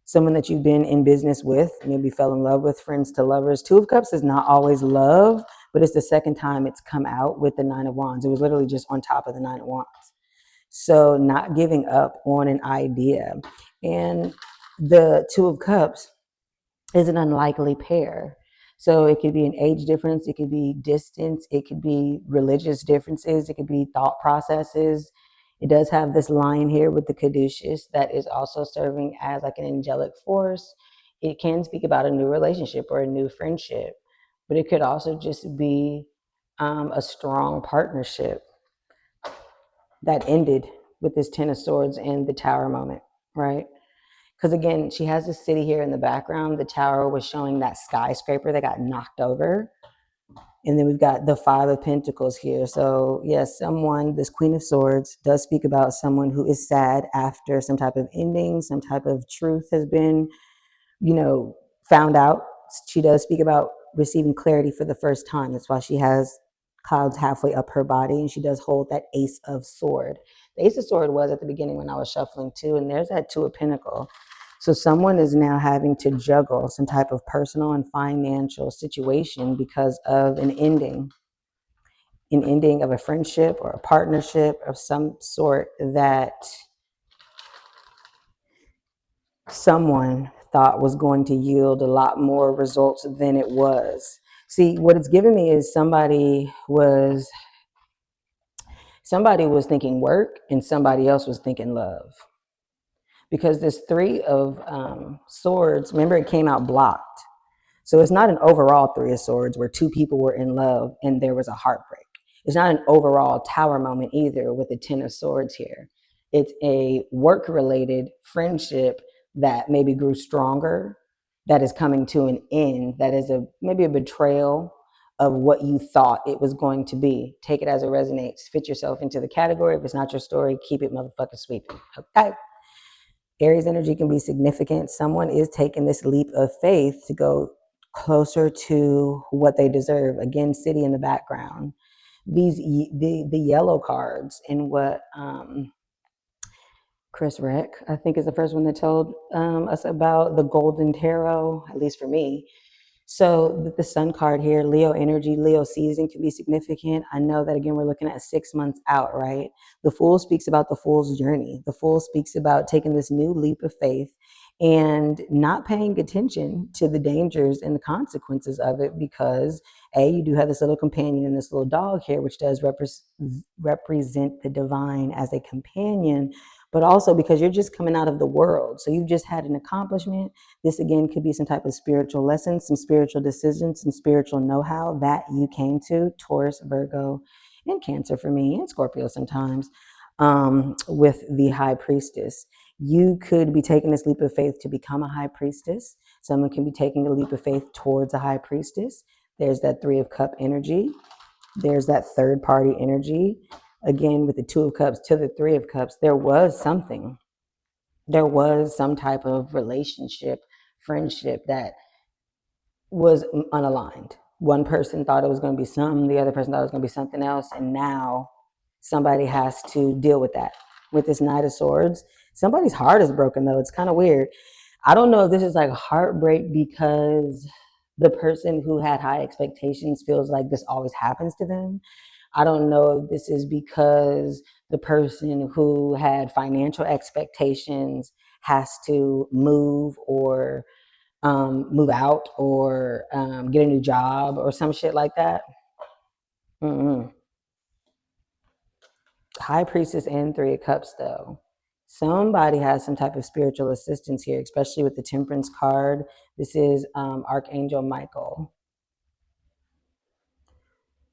Someone that you've been in business with, maybe fell in love with, friends to lovers. Two of Cups is not always love, but it's the second time it's come out with the Nine of Wands. It was literally just on top of the Nine of Wands. So not giving up on an idea. And the Two of Cups is an unlikely pair. So it could be an age difference, it could be distance, it could be religious differences, it could be thought processes. It does have this line here with the caduceus that is also serving as like an angelic force. It can speak about a new relationship or a new friendship, but it could also just be a strong partnership that ended with this Ten of Swords and the Tower moment, right? Because again, she has this city here in the background. The tower was showing that skyscraper that got knocked over. And then we've got the Five of Pentacles here. So yes, this Queen of Swords does speak about someone who is sad after some type of ending, some type of truth has been, found out. She does speak about receiving clarity for the first time. That's why she has clouds halfway up her body, and she does hold that Ace of Sword. The Ace of Sword was at the beginning when I was shuffling too, and there's that Two of Pentacle. So someone is now having to juggle some type of personal and financial situation because of an ending of a friendship or a partnership of some sort that someone thought was going to yield a lot more results than it was. See, what it's given me is somebody was thinking work and somebody else was thinking love. Because this Three of Swords, remember, it came out blocked. So it's not an overall Three of Swords where two people were in love and there was a heartbreak. It's not an overall Tower moment either with the Ten of Swords here. It's a work-related friendship that maybe grew stronger, that is coming to an end, that is maybe a betrayal of what you thought it was going to be. Take it as it resonates. Fit yourself into the category. If it's not your story, keep it motherfucking sweeping. Okay. Aries energy can be significant. Someone is taking this leap of faith to go closer to what they deserve. Again, city in the background. The yellow cards in what Chris Reck, I think, is the first one that told us about the golden tarot, at least for me. So the Sun card here, Leo energy, Leo season can be significant. I know that, again, we're looking at 6 months out, right? The Fool speaks about the Fool's journey. The Fool speaks about taking this new leap of faith and not paying attention to the dangers and the consequences of it because, A, you do have this little companion and this little dog here, which does represent the divine as a companion, but also because you're just coming out of the world. So you've just had an accomplishment. This, again, could be some type of spiritual lesson, some spiritual decisions, some spiritual know-how that you came to, Taurus, Virgo, and Cancer for me, and Scorpio sometimes, with the High Priestess. You could be taking this leap of faith to become a High Priestess. Someone can be taking a leap of faith towards a High Priestess. There's that Three of Cup energy. There's that third party energy. Again, with the Two of Cups to the Three of Cups, there was some type of relationship, friendship that was unaligned. One person thought it was going to be something, the other person thought it was going to be something else, and now somebody has to deal with that. With this Knight of Swords, somebody's heart is broken, though. It's kind of weird. I don't know if this is like heartbreak because the person who had high expectations feels like this always happens to them. I don't know if this is because the person who had financial expectations has to move or move out or get a new job or some shit like that. Mm-mm. High Priestess and Three of Cups, though. Somebody has some type of spiritual assistance here, especially with the Temperance card. This is Archangel Michael.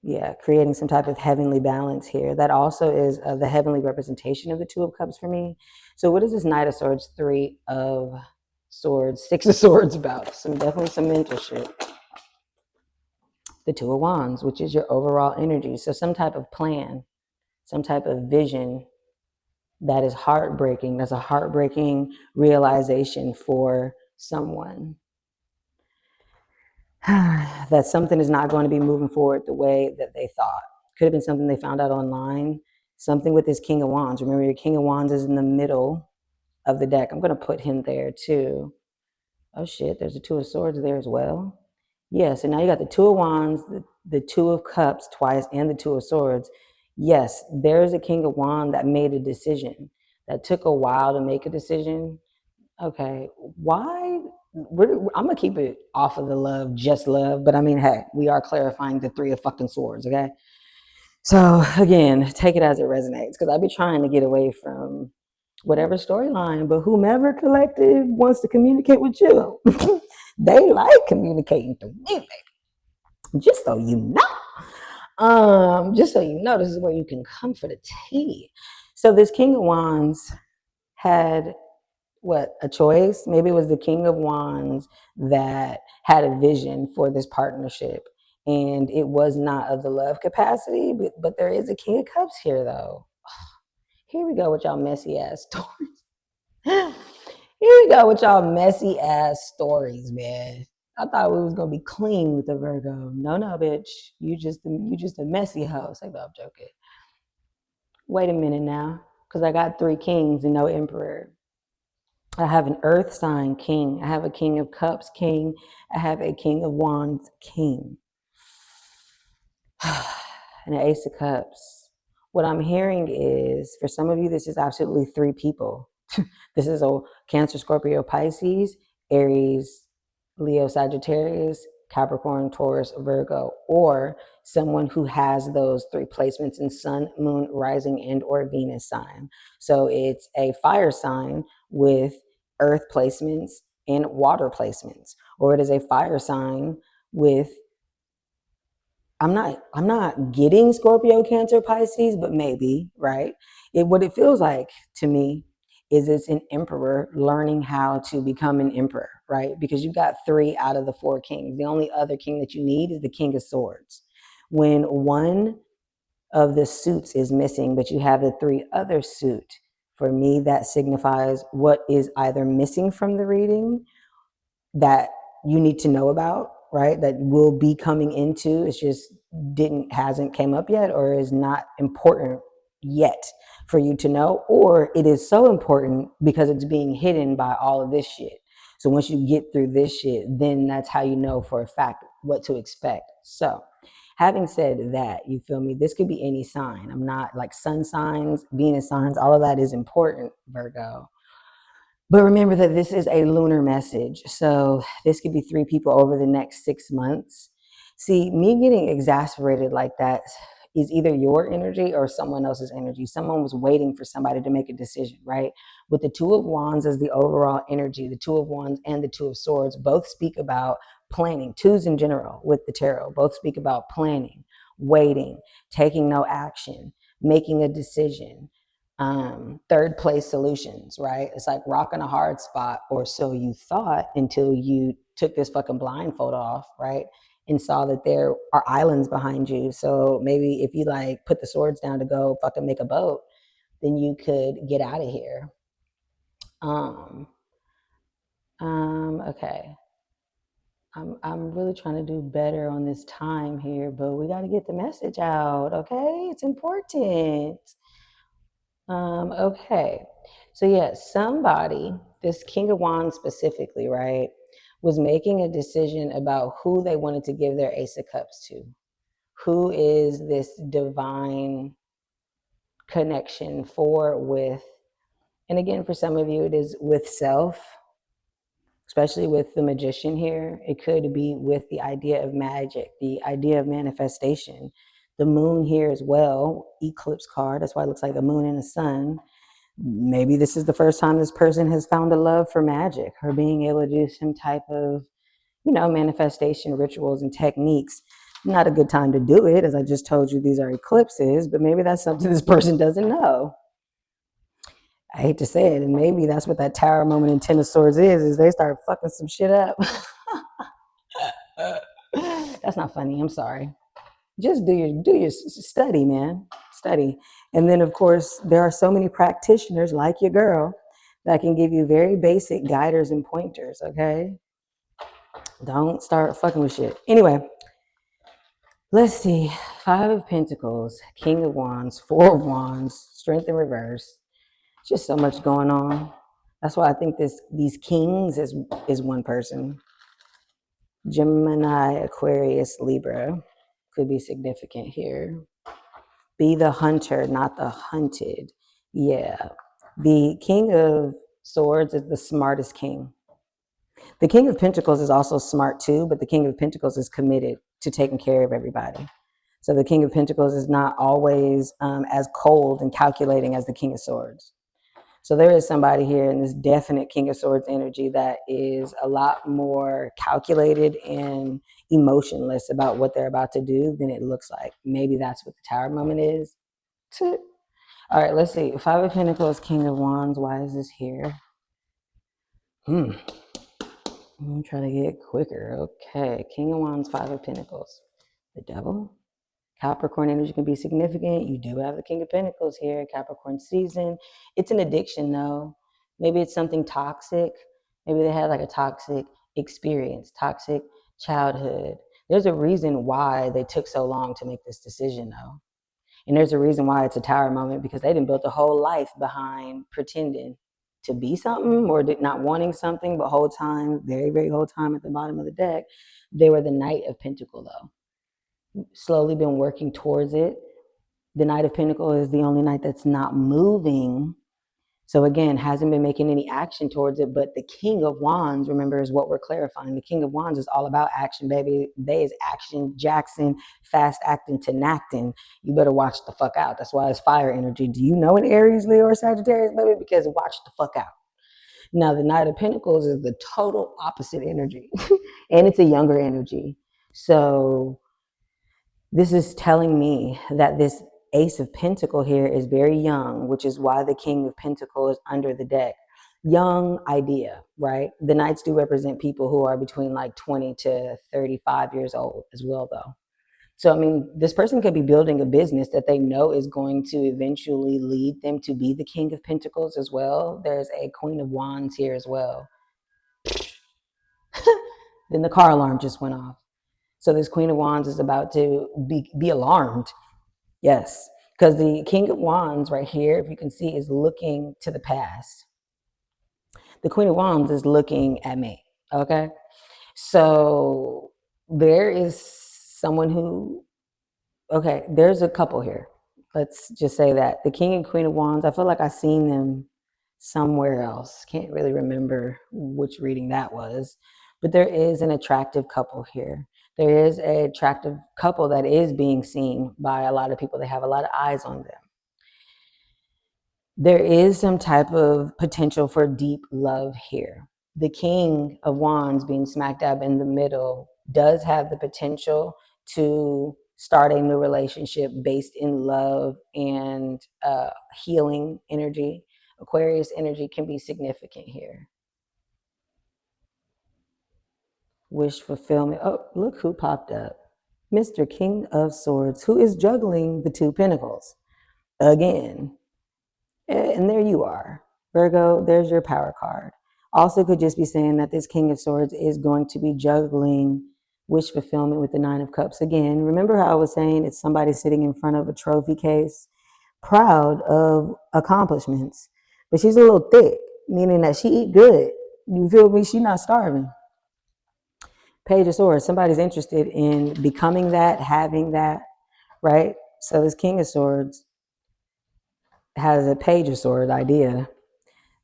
Yeah, creating some type of heavenly balance here. That also is the heavenly representation of the Two of Cups for me. So what is this Knight of Swords, Three of Swords, Six of Swords about? Definitely some mental shit. The Two of Wands, which is your overall energy. So some type of plan, some type of vision that is heartbreaking. That's a heartbreaking realization for someone. That something is not going to be moving forward the way that they thought. Could have been something they found out online. Something with this King of Wands. Remember, your King of Wands is in the middle of the deck. I'm going to put him there too. Oh shit, there's a Two of Swords there as well. Yeah, so now you got the Two of Wands, the Two of Cups twice, and the Two of Swords. Yes, there's a King of Wands that made a decision. That took a while to make a decision. Okay, why? I'm gonna keep it off of the love, just love. But I mean, hey, we are clarifying the Three of fucking Swords, okay? So again, take it as it resonates, because I be trying to get away from whatever storyline, but whomever collective wants to communicate with you, they like communicating through me, baby. Just so you know. Just so you know, this is where you can come for the tea. So this King of Wands had a choice. Maybe it was the King of Wands that had a vision for this partnership, and it was not of the love capacity, but there is a King of Cups here, though. Here we go with y'all messy ass stories. Here we go with y'all messy ass stories, man. I thought we was gonna be clean with the Virgo. No, no, bitch. You just a messy hoe. Say, no, I'm joking. Wait a minute now, because I got 3 kings and no emperor. I have an earth sign king. I have a king of cups king. I have a king of wands king. And an ace of cups. What I'm hearing is, for some of you, this is absolutely 3 people. This is a Cancer, Scorpio, Pisces, Aries, Leo, Sagittarius, Capricorn, Taurus, Virgo, or someone who has those 3 placements in sun, moon, rising, and or Venus sign. So it's a fire sign with earth placements and water placements, or it is a fire sign with, I'm not getting Scorpio, Cancer, Pisces, but maybe, right? What it feels like to me is it's an emperor learning how to become an emperor, right? Because you've got 3 out of the 4 kings. The only other king that you need is the King of Swords. When one of the suits is missing, but you have the 3 other suit, for me, that signifies what is either missing from the reading that you need to know about, right? That will be coming into, it's just hasn't came up yet, or is not important yet for you to know, or it is so important because it's being hidden by all of this shit. So once you get through this shit, then that's how you know for a fact what to expect. So having said that, you feel me? This could be any sign. I'm not like sun signs, Venus signs, all of that is important, Virgo. But remember that this is a lunar message. So this could be 3 people over the next 6 months. See, me getting exasperated like that is either your energy or someone else's energy. Someone was waiting for somebody to make a decision, right? With the 2 of Wands as the overall energy, the 2 of Wands and the 2 of Swords both speak about planning. 2s in general with the tarot both speak about planning, waiting, taking no action, making a decision. Third place solutions, right? It's like rocking a hard spot, or so you thought, until you took this fucking blindfold off, right? And saw that there are islands behind you. So maybe if you like put the swords down to go fucking make a boat, then you could get out of here. Okay. I'm really trying to do better on this time here, but we got to get the message out, okay? It's important. Okay. So yeah, somebody, this King of Wands specifically, right, was making a decision about who they wanted to give their Ace of Cups to. Who is this divine connection for, with, and again, for some of you, it is with self, especially with the Magician here. It could be with the idea of magic, the idea of manifestation. The moon here as well, eclipse card. That's why it looks like the moon and the sun. Maybe this is the first time this person has found a love for magic, or being able to do some type of, manifestation rituals and techniques. Not a good time to do it, as I just told you, these are eclipses, but maybe that's something this person doesn't know. I hate to say it, and maybe that's what that tower moment in Ten of Swords is they start fucking some shit up. That's not funny. I'm sorry. Just do your study, man. Study. And then of course there are so many practitioners like your girl that can give you very basic guiders and pointers, okay? Don't start fucking with shit. Anyway, let's see. 5 of Pentacles, King of Wands, 4 of Wands, Strength in reverse. Just so much going on. That's why I think these kings is one person. Gemini, Aquarius, Libra could be significant here. Be the hunter, not the hunted. Yeah. The King of Swords is the smartest king. The King of Pentacles is also smart too, but the King of Pentacles is committed to taking care of everybody. So the King of Pentacles is not always as cold and calculating as the King of Swords. So there is somebody here in this definite King of Swords energy that is a lot more calculated and emotionless about what they're about to do than it looks like. Maybe that's what the Tower moment is. All right, let's see. 5 of Pentacles, King of Wands. Why is this here? I'm trying to get quicker. Okay, King of Wands, 5 of Pentacles. The Devil. Capricorn energy can be significant. You do have the King of Pentacles here, Capricorn season. It's an addiction though. Maybe it's something toxic. Maybe they had like a toxic experience, toxic childhood. There's a reason why they took so long to make this decision, though. And there's a reason why it's a tower moment, because they didn't build a whole life behind pretending to be something or not wanting something, but whole time, very whole time at the bottom of the deck, they were the Knight of Pentacle, though. Slowly been working towards it. The Knight of Pentacle is the only knight that's not moving. So again, hasn't been making any action towards it, but the King of Wands, remember, is what we're clarifying. The King of Wands is all about action, baby. They is action Jackson, fast acting to acting. You better watch the fuck out. That's why it's fire energy. Do you know an Aries, Leo, or Sagittarius, baby? Because watch the fuck out. Now, the Knight of Pentacles is the total opposite energy, and it's a younger energy. So this is telling me that this Ace of Pentacle here is very young, which is why the King of Pentacle is under the deck. Young idea, right? The Knights do represent people who are between like 20 to 35 years old as well, though. So, I mean, this person could be building a business that they know is going to eventually lead them to be the King of Pentacles as well. There's a Queen of Wands here as well. Then the car alarm just went off. So this Queen of Wands is about to be alarmed. Yes, because the King of Wands right here, if you can see, is looking to the past. The Queen of Wands is looking at me, okay? So there is someone who, okay, there's a couple here. Let's just say that. The King and Queen of Wands, I feel like I've seen them somewhere else. Can't really remember which reading that was. But there is an attractive couple here. There is an attractive couple that is being seen by a lot of people. They have a lot of eyes on them. There is some type of potential for deep love here. The King of Wands being smack dab in the middle does have the potential to start a new relationship based in love and healing energy. Aquarius energy can be significant here. Wish fulfillment. Oh, look who popped up. Mr. King of Swords, who is juggling the two pentacles again. And there you are. Virgo, there's your power card. Also could just be saying that this King of Swords is going to be juggling wish fulfillment with the Nine of Cups. Again, remember how I was saying it's somebody sitting in front of a trophy case, proud of accomplishments, but she's a little thick, meaning that she eat good. You feel me? She's not starving. Page of Swords, somebody's interested in becoming that, having that, right? So this King of Swords has a Page of Swords idea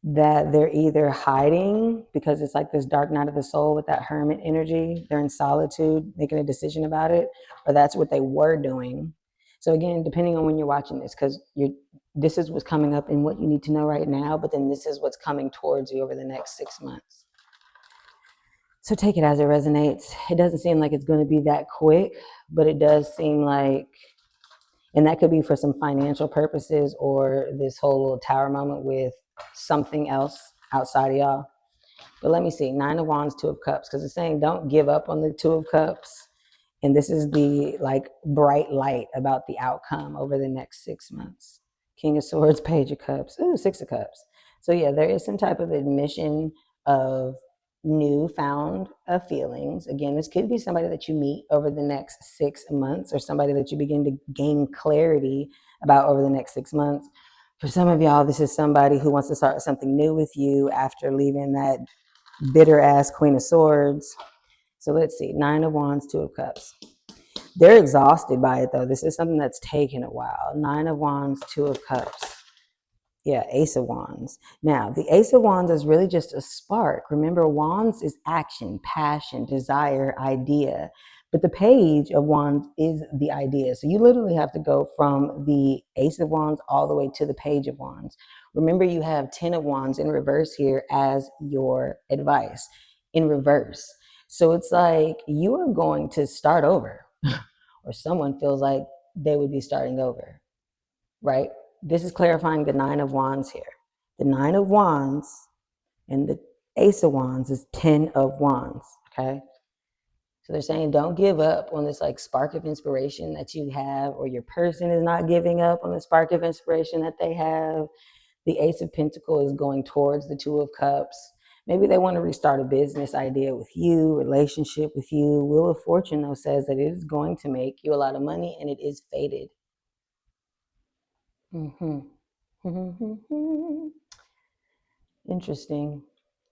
that they're either hiding because it's like this dark night of the soul with that hermit energy. They're in solitude, making a decision about it, or that's what they were doing. So again, depending on when you're watching this, because this is what's coming up and what you need to know right now, but then this is what's coming towards you over the next 6 months. So take it as it resonates. It doesn't seem like it's going to be that quick, but it does seem like, and that could be for some financial purposes or this whole little tower moment with something else outside of y'all. But let me see. Nine of Wands, Two of Cups, because it's saying don't give up on the Two of Cups. And this is the like bright light about the outcome over the next 6 months. King of Swords, Page of Cups, ooh, Six of Cups. So yeah, there is some type of admission of newfound feelings. Again, this could be somebody that you meet over the next 6 months or somebody that you begin to gain clarity about over the next 6 months. For some of y'all, this is somebody who wants to start something new with you after leaving that bitter ass Queen of Swords. So let's see, Nine of Wands, Two of Cups. They're exhausted by it though. This is something that's taken a while. Nine of Wands, Two of Cups. Yeah, Ace of Wands. Now, the Ace of Wands is really just a spark. Remember, Wands is action, passion, desire, idea. But the Page of Wands is the idea. So you literally have to go from the Ace of Wands all the way to the Page of Wands. Remember, you have 10 of Wands in reverse here as your advice in reverse. So it's like you are going to start over, or someone feels like they would be starting over, right? This is clarifying the Nine of Wands here. The Nine of Wands and the Ace of Wands is 10 of Wands, okay? So they're saying don't give up on this like spark of inspiration that you have, or your person is not giving up on the spark of inspiration that they have. The Ace of Pentacles is going towards the Two of Cups. Maybe they want to restart a business idea with you, relationship with you. Wheel of Fortune, though, says that it is going to make you a lot of money and it is fated. Interesting.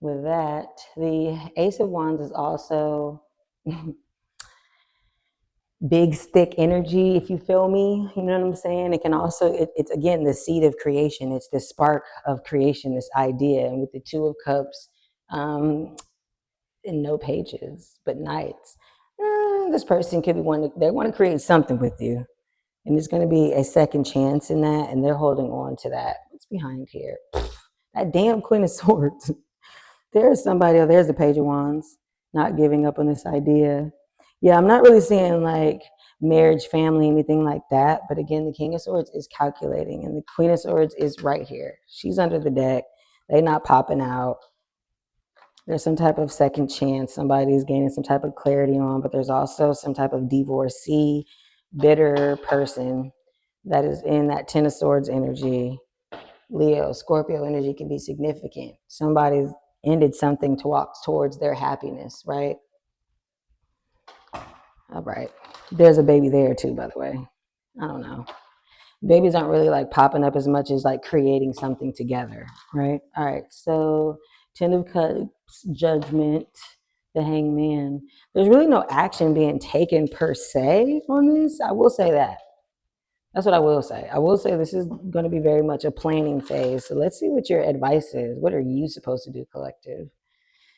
With that, the Ace of Wands is also big stick energy, if you feel me. You know what I'm saying? It can also, it's again the seed of creation. It's the spark of creation, this idea. And with the Two of Cups, and no pages, but knights. This person could be they want to create something with you. And there's going to be a second chance in that. And they're holding on to that. What's behind here? That damn Queen of Swords. There's somebody, there's the Page of Wands, not giving up on this idea. Yeah, I'm not really seeing like marriage, family, anything like that. But again, the King of Swords is calculating and the Queen of Swords is right here. She's under the deck. They're not popping out. There's some type of second chance somebody's gaining some type of clarity on, but there's also some type of divorcee, bitter person that is in that Ten of Swords energy. Leo, Scorpio energy can be significant. Somebody's ended something to walk towards their happiness, right? All right. There's a baby there too, by the way. I don't know. Babies aren't really like popping up as much as like creating something together, right? All right. So Ten of Cups, Judgment, the Hangman. There's really no action being taken per se on this. I will say that. That's what I will say. I will say this is going to be very much a planning phase. So let's see what your advice is. What are you supposed to do, collective?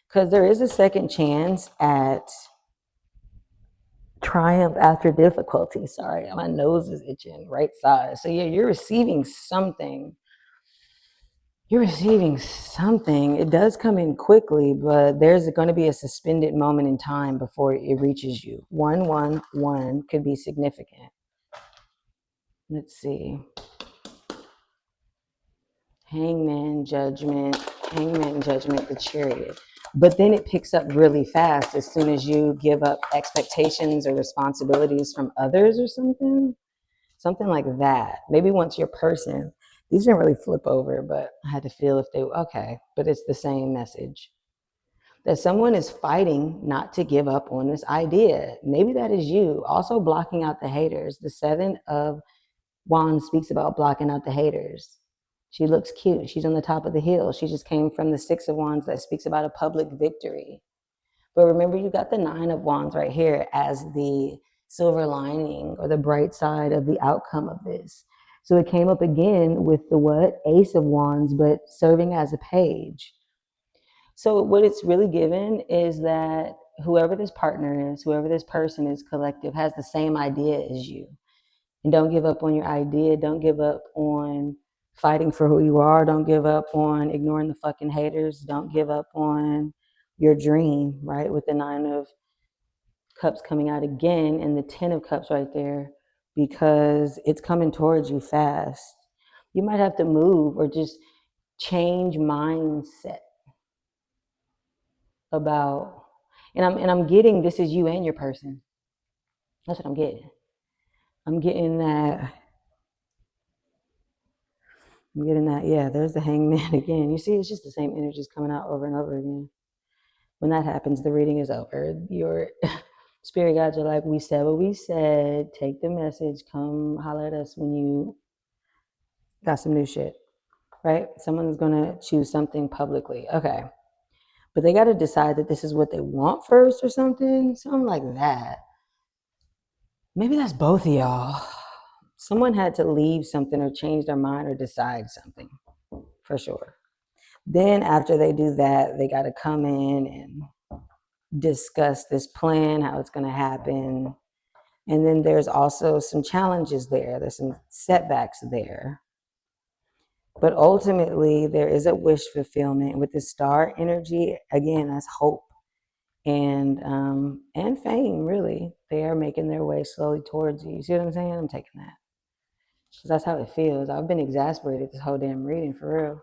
Because there is a second chance at triumph after difficulty. Sorry, my nose is itching, right side. So yeah, you're receiving something. You're receiving something. It does come in quickly, but there's going to be a suspended moment in time before it reaches you. 111 could be significant. Let's see. Hangman, Judgment, the Chariot. But then it picks up really fast as soon as you give up expectations or responsibilities from others or something like that. Maybe once your person, these didn't really flip over, but I had to feel if they, okay, but it's the same message. That someone is fighting not to give up on this idea. Maybe that is you. Also blocking out the haters. The Seven of Wands speaks about blocking out the haters. She looks cute. She's on the top of the hill. She just came from the Six of Wands that speaks about a public victory. But remember, you got the Nine of Wands right here as the silver lining or the bright side of the outcome of this. So it came up again with the what? Ace of Wands, but serving as a page. So what it's really given is that whoever this partner is, whoever this person is, collective, has the same idea as you. And don't give up on your idea. Don't give up on fighting for who you are. Don't give up on ignoring the fucking haters. Don't give up on your dream, right? With the Nine of Cups coming out again and the Ten of Cups right there, because it's coming towards you fast. You might have to move or just change mindset about, and I'm getting this is you and your person. That's what I'm getting. I'm getting that. Yeah, there's the Hangman again. You see, it's just the same energies coming out over and over again. When that happens, the reading is over. Your spirit guides are like, we said what we said. Take the message. Come holler at us when you got some new shit, right? Someone's going to choose something publicly. Okay. But they got to decide that this is what they want first or something like that. Maybe that's both of y'all. Someone had to leave something or change their mind or decide something for sure. Then after they do that, they got to come in and discuss this plan, how it's going to happen. And then there's also some challenges there. There's some setbacks there. But ultimately, there is a wish fulfillment with the star energy. Again, that's hope and fame, really. They are making their way slowly towards you. You see what I'm saying? I'm taking that. Because that's how it feels. I've been exasperated this whole damn reading, for real.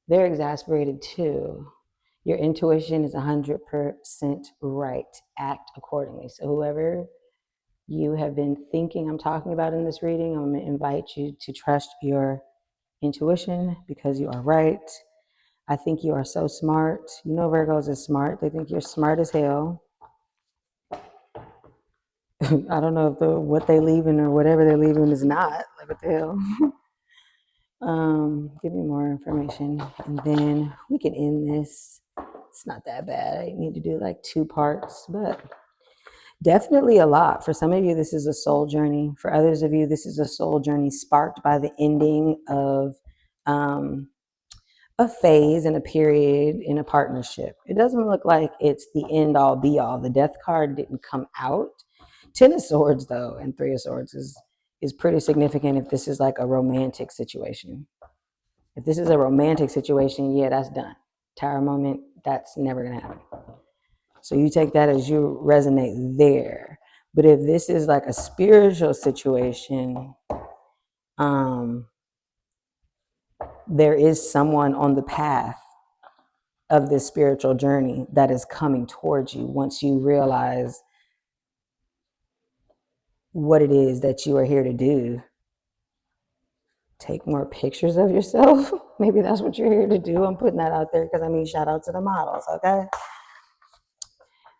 They're exasperated too. Your intuition is 100% right. Act accordingly. So whoever you have been thinking I'm talking about in this reading, I'm going to invite you to trust your intuition because you are right. I think you are so smart. You know Virgos is smart. They think you're smart as hell. I don't know if what they leaving or whatever they're leaving is not. Like, what the hell? Give me more information, and then we can end this. It's not that bad. I need to do like 2 parts, but definitely a lot. For some of you, this is a soul journey. For others of you, this is a soul journey sparked by the ending of a phase and a period in a partnership. It doesn't look like it's the end all be all. The death card didn't come out. 10 of Swords, though, and 3 of Swords is pretty significant if this is like a romantic situation. If this is a romantic situation, yeah, that's done. Tower moment, that's never going to happen. So you take that as you resonate there. But if this is like a spiritual situation, there is someone on the path of this spiritual journey that is coming towards you once you realize what it is that you are here to do. Take more pictures of yourself. Maybe that's what you're here to do. I'm putting that out there because I mean, shout out to the models, okay?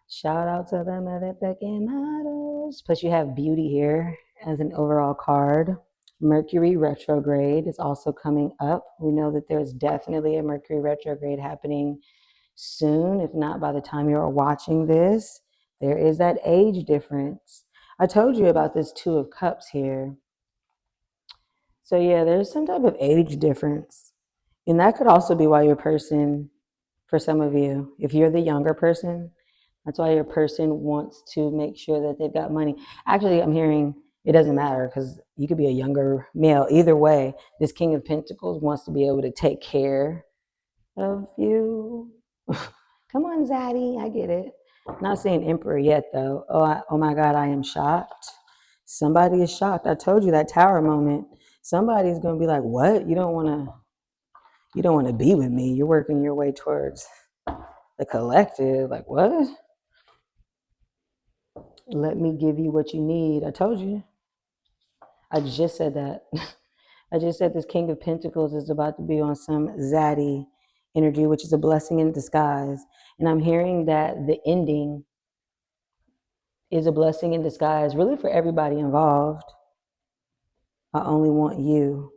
Shout out to the motherfucking models. Plus, you have beauty here as an overall card. Mercury retrograde is also coming up. We know that there's definitely a Mercury retrograde happening soon, if not by the time you're watching this. There is that age difference. I told you about this 2 of Cups here. So yeah, there's some type of age difference. And that could also be why your person, for some of you, if you're the younger person, that's why your person wants to make sure that they've got money. Actually, I'm hearing it doesn't matter because you could be a younger male. Either way, this King of Pentacles wants to be able to take care of you. Come on, Zaddy, I get it. Not saying Emperor yet, though. Oh my God, I am shocked. Somebody is shocked. I told you that Tower moment. Somebody's gonna be like, "What? You don't want to be with me. You're working your way towards the collective. Like, what? Let me give you what you need." I told you. I just said that. I just said this King of Pentacles is about to be on some zaddy energy, which is a blessing in disguise. And I'm hearing that the ending is a blessing in disguise, really for everybody involved. I only want you,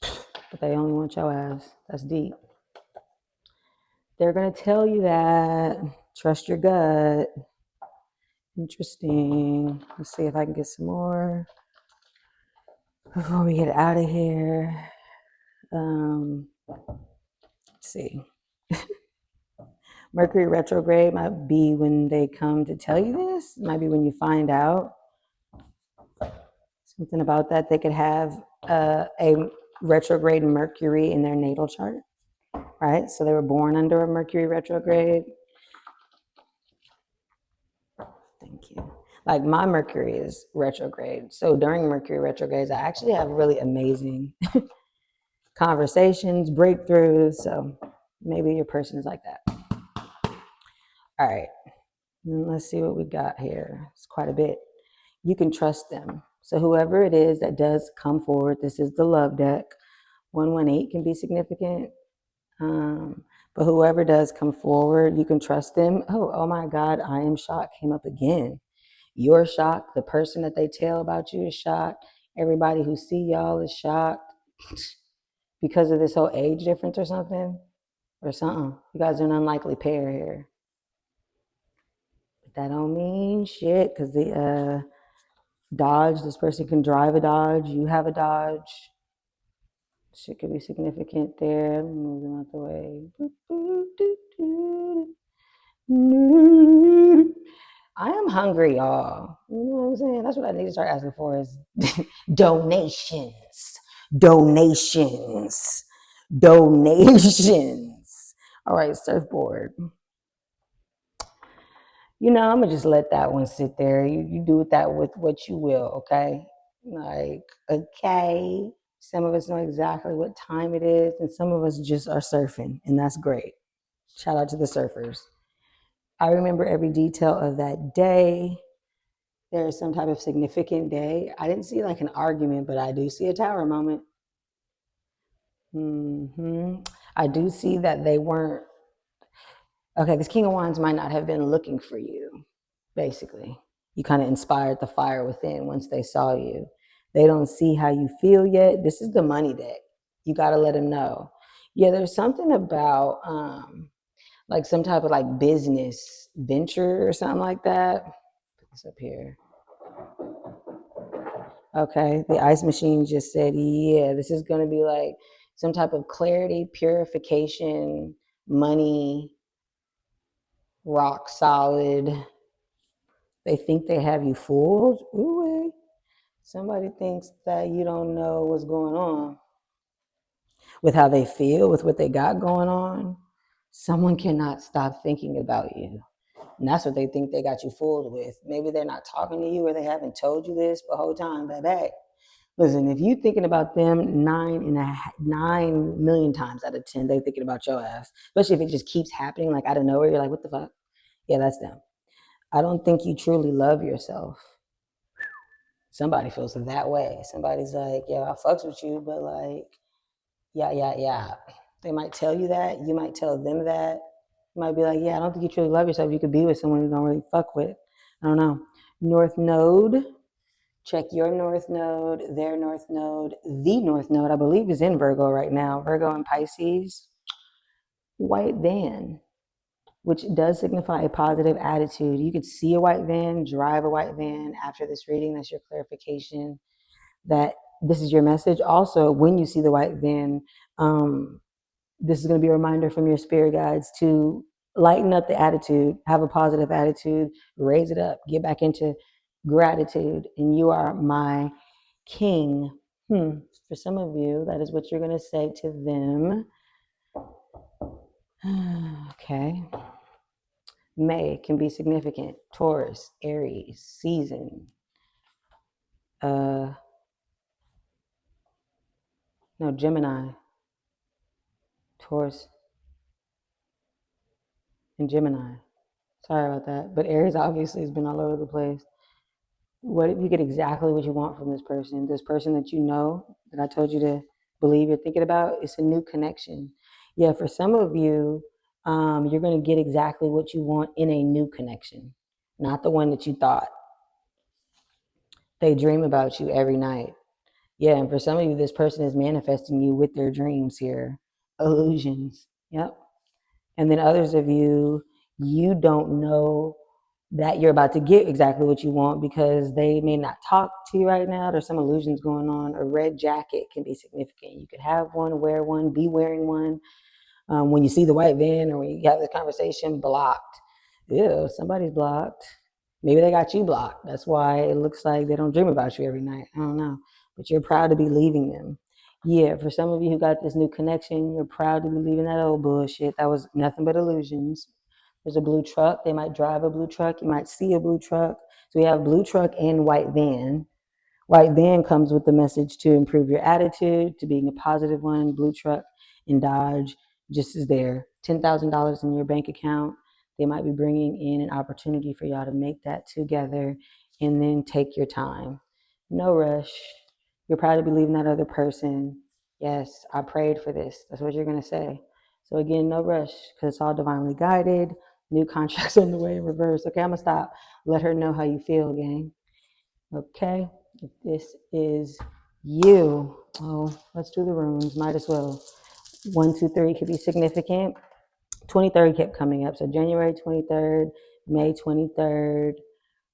but they only want your ass. That's deep. They're going to tell you that. Trust your gut. Interesting. Let's see if I can get some more before we get out of here. Let's see. Mercury retrograde might be when they come to tell you this. It might be when you find out something about that. They could have a retrograde Mercury in their natal chart, right? So they were born under a Mercury retrograde. Thank you. Like my Mercury is retrograde. So during Mercury retrogrades, I actually have really amazing conversations, breakthroughs. So maybe your person is like that. All right. And let's see what we got here. It's quite a bit. You can trust them. So whoever it is that does come forward, this is the love deck. 118 can be significant. But whoever does come forward, you can trust them. Oh my God, I am shocked. Came up again. You're shocked. The person that they tell about you is shocked. Everybody who see y'all is shocked because of this whole age difference or something. You guys are an unlikely pair here. But that don't mean shit because the Dodge, this person can drive a Dodge. You have a Dodge. Shit could be significant there. Move them out the way. I am hungry, y'all. You know what I'm saying? That's what I need to start asking for is donations. Donations. Donations. All right, surfboard. You know, I'm gonna just let that one sit there. You do with that with what you will, okay? Like, okay. Some of us know exactly what time it is, and some of us just are surfing, and that's great. Shout out to the surfers. I remember every detail of that day. There's some type of significant day. I didn't see like an argument, but I do see a tower moment. I do see that they weren't, okay, this King of Wands might not have been looking for you, basically. You kind of inspired the fire within once they saw you. They don't see how you feel yet. This is the money deck. You got to let them know. Yeah, there's something about like some type of like business venture or something like that. Put this up here. Okay, the ice machine just said, yeah, this is going to be like some type of clarity, purification, money, rock solid. They think they have you fooled. Ooh, somebody thinks that you don't know what's going on with how they feel, with what they got going on. Someone cannot stop thinking about you. And that's what they think they got you fooled with. Maybe they're not talking to you or they haven't told you this, but whole time, baby. Listen, if you thinking about them 9 million times out of 10, they thinking about your ass. Especially if it just keeps happening, like out of nowhere, you're like, what the fuck? Yeah, that's them. I don't think you truly love yourself. Somebody feels that way. Somebody's like, yeah, I fucks with you, but like, yeah. They might tell you that. You might tell them that. You might be like, yeah, I don't think you truly love yourself. You could be with someone you don't really fuck with. I don't know. North Node. Check your North Node, their North Node. The North Node, I believe, is in Virgo right now. Virgo and Pisces. White van, which does signify a positive attitude. You could see a white van, drive a white van after this reading. That's your clarification that this is your message. Also, when you see the white van, this is going to be a reminder from your spirit guides to lighten up the attitude, have a positive attitude, raise it up, get back into gratitude. And you are my king. For some of you, that is what you're going to say to them. Okay. May can be significant. Taurus, Aries, season. No, Gemini, Taurus, and Gemini. Sorry about that. But Aries obviously has been all over the place. What if you get exactly what you want from this person that you know, that I told you to believe you're thinking about? It's a new connection. Yeah, for some of you, you're going to get exactly what you want in a new connection, not the one that you thought. They dream about you every night. Yeah, and for some of you, this person is manifesting you with their dreams here. Illusions. Yep. And then others of you, you don't know that you're about to get exactly what you want because they may not talk to you right now. There's some illusions going on. A red jacket can be significant. You could have one, wear one, be wearing one. When you see the white van or when you have this conversation, blocked. Ew, somebody's blocked. Maybe they got you blocked. That's why it looks like they don't dream about you every night. I don't know. But you're proud to be leaving them. Yeah, for some of you who got this new connection, you're proud to be leaving that old bullshit. That was nothing but illusions. There's a blue truck. They might drive a blue truck. You might see a blue truck. So we have blue truck and white van. White van comes with the message to improve your attitude, to being a positive one. Blue truck and Dodge just is there. $10,000 in your bank account. They might be bringing in an opportunity for y'all to make that together and then take your time. No rush. You're proud to be leaving that other person. Yes, I prayed for this. That's what you're going to say. So again, no rush because it's all divinely guided. New contracts on the way in reverse. Okay, I'm going to stop. Let her know how you feel, gang. Okay, if this is you, oh, let's do the runes, might as well. 1, 2, 3 could be significant. 23rd kept coming up, so January 23rd, May 23rd.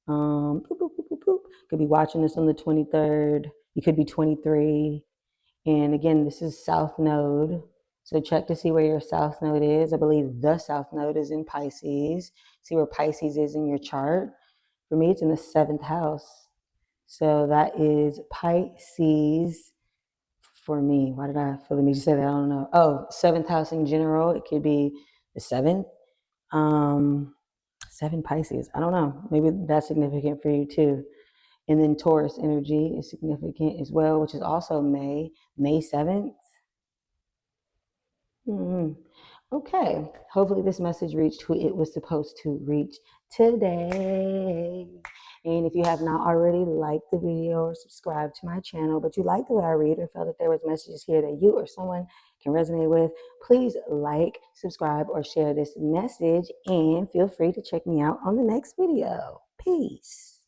Boop, boop, boop, boop, boop. Could be watching this on the 23rd. You could be 23. And again, this is South Node. So check to see where your South Node is. I believe the South Node is in Pisces. See where Pisces is in your chart. For me, it's in the 7th house. So that is Pisces for me. Why did I feel the need to say that? I don't know. Oh, 7th house in general. It could be the 7th. 7 Pisces. I don't know. Maybe that's significant for you too. And then Taurus energy is significant as well, which is also May 7th. Okay. Hopefully this message reached who it was supposed to reach today. And if you have not already liked the video or subscribed to my channel, but you like the way I read or felt that there was messages here that you or someone can resonate with, please like, subscribe, or share this message, and feel free to check me out on the next video. Peace.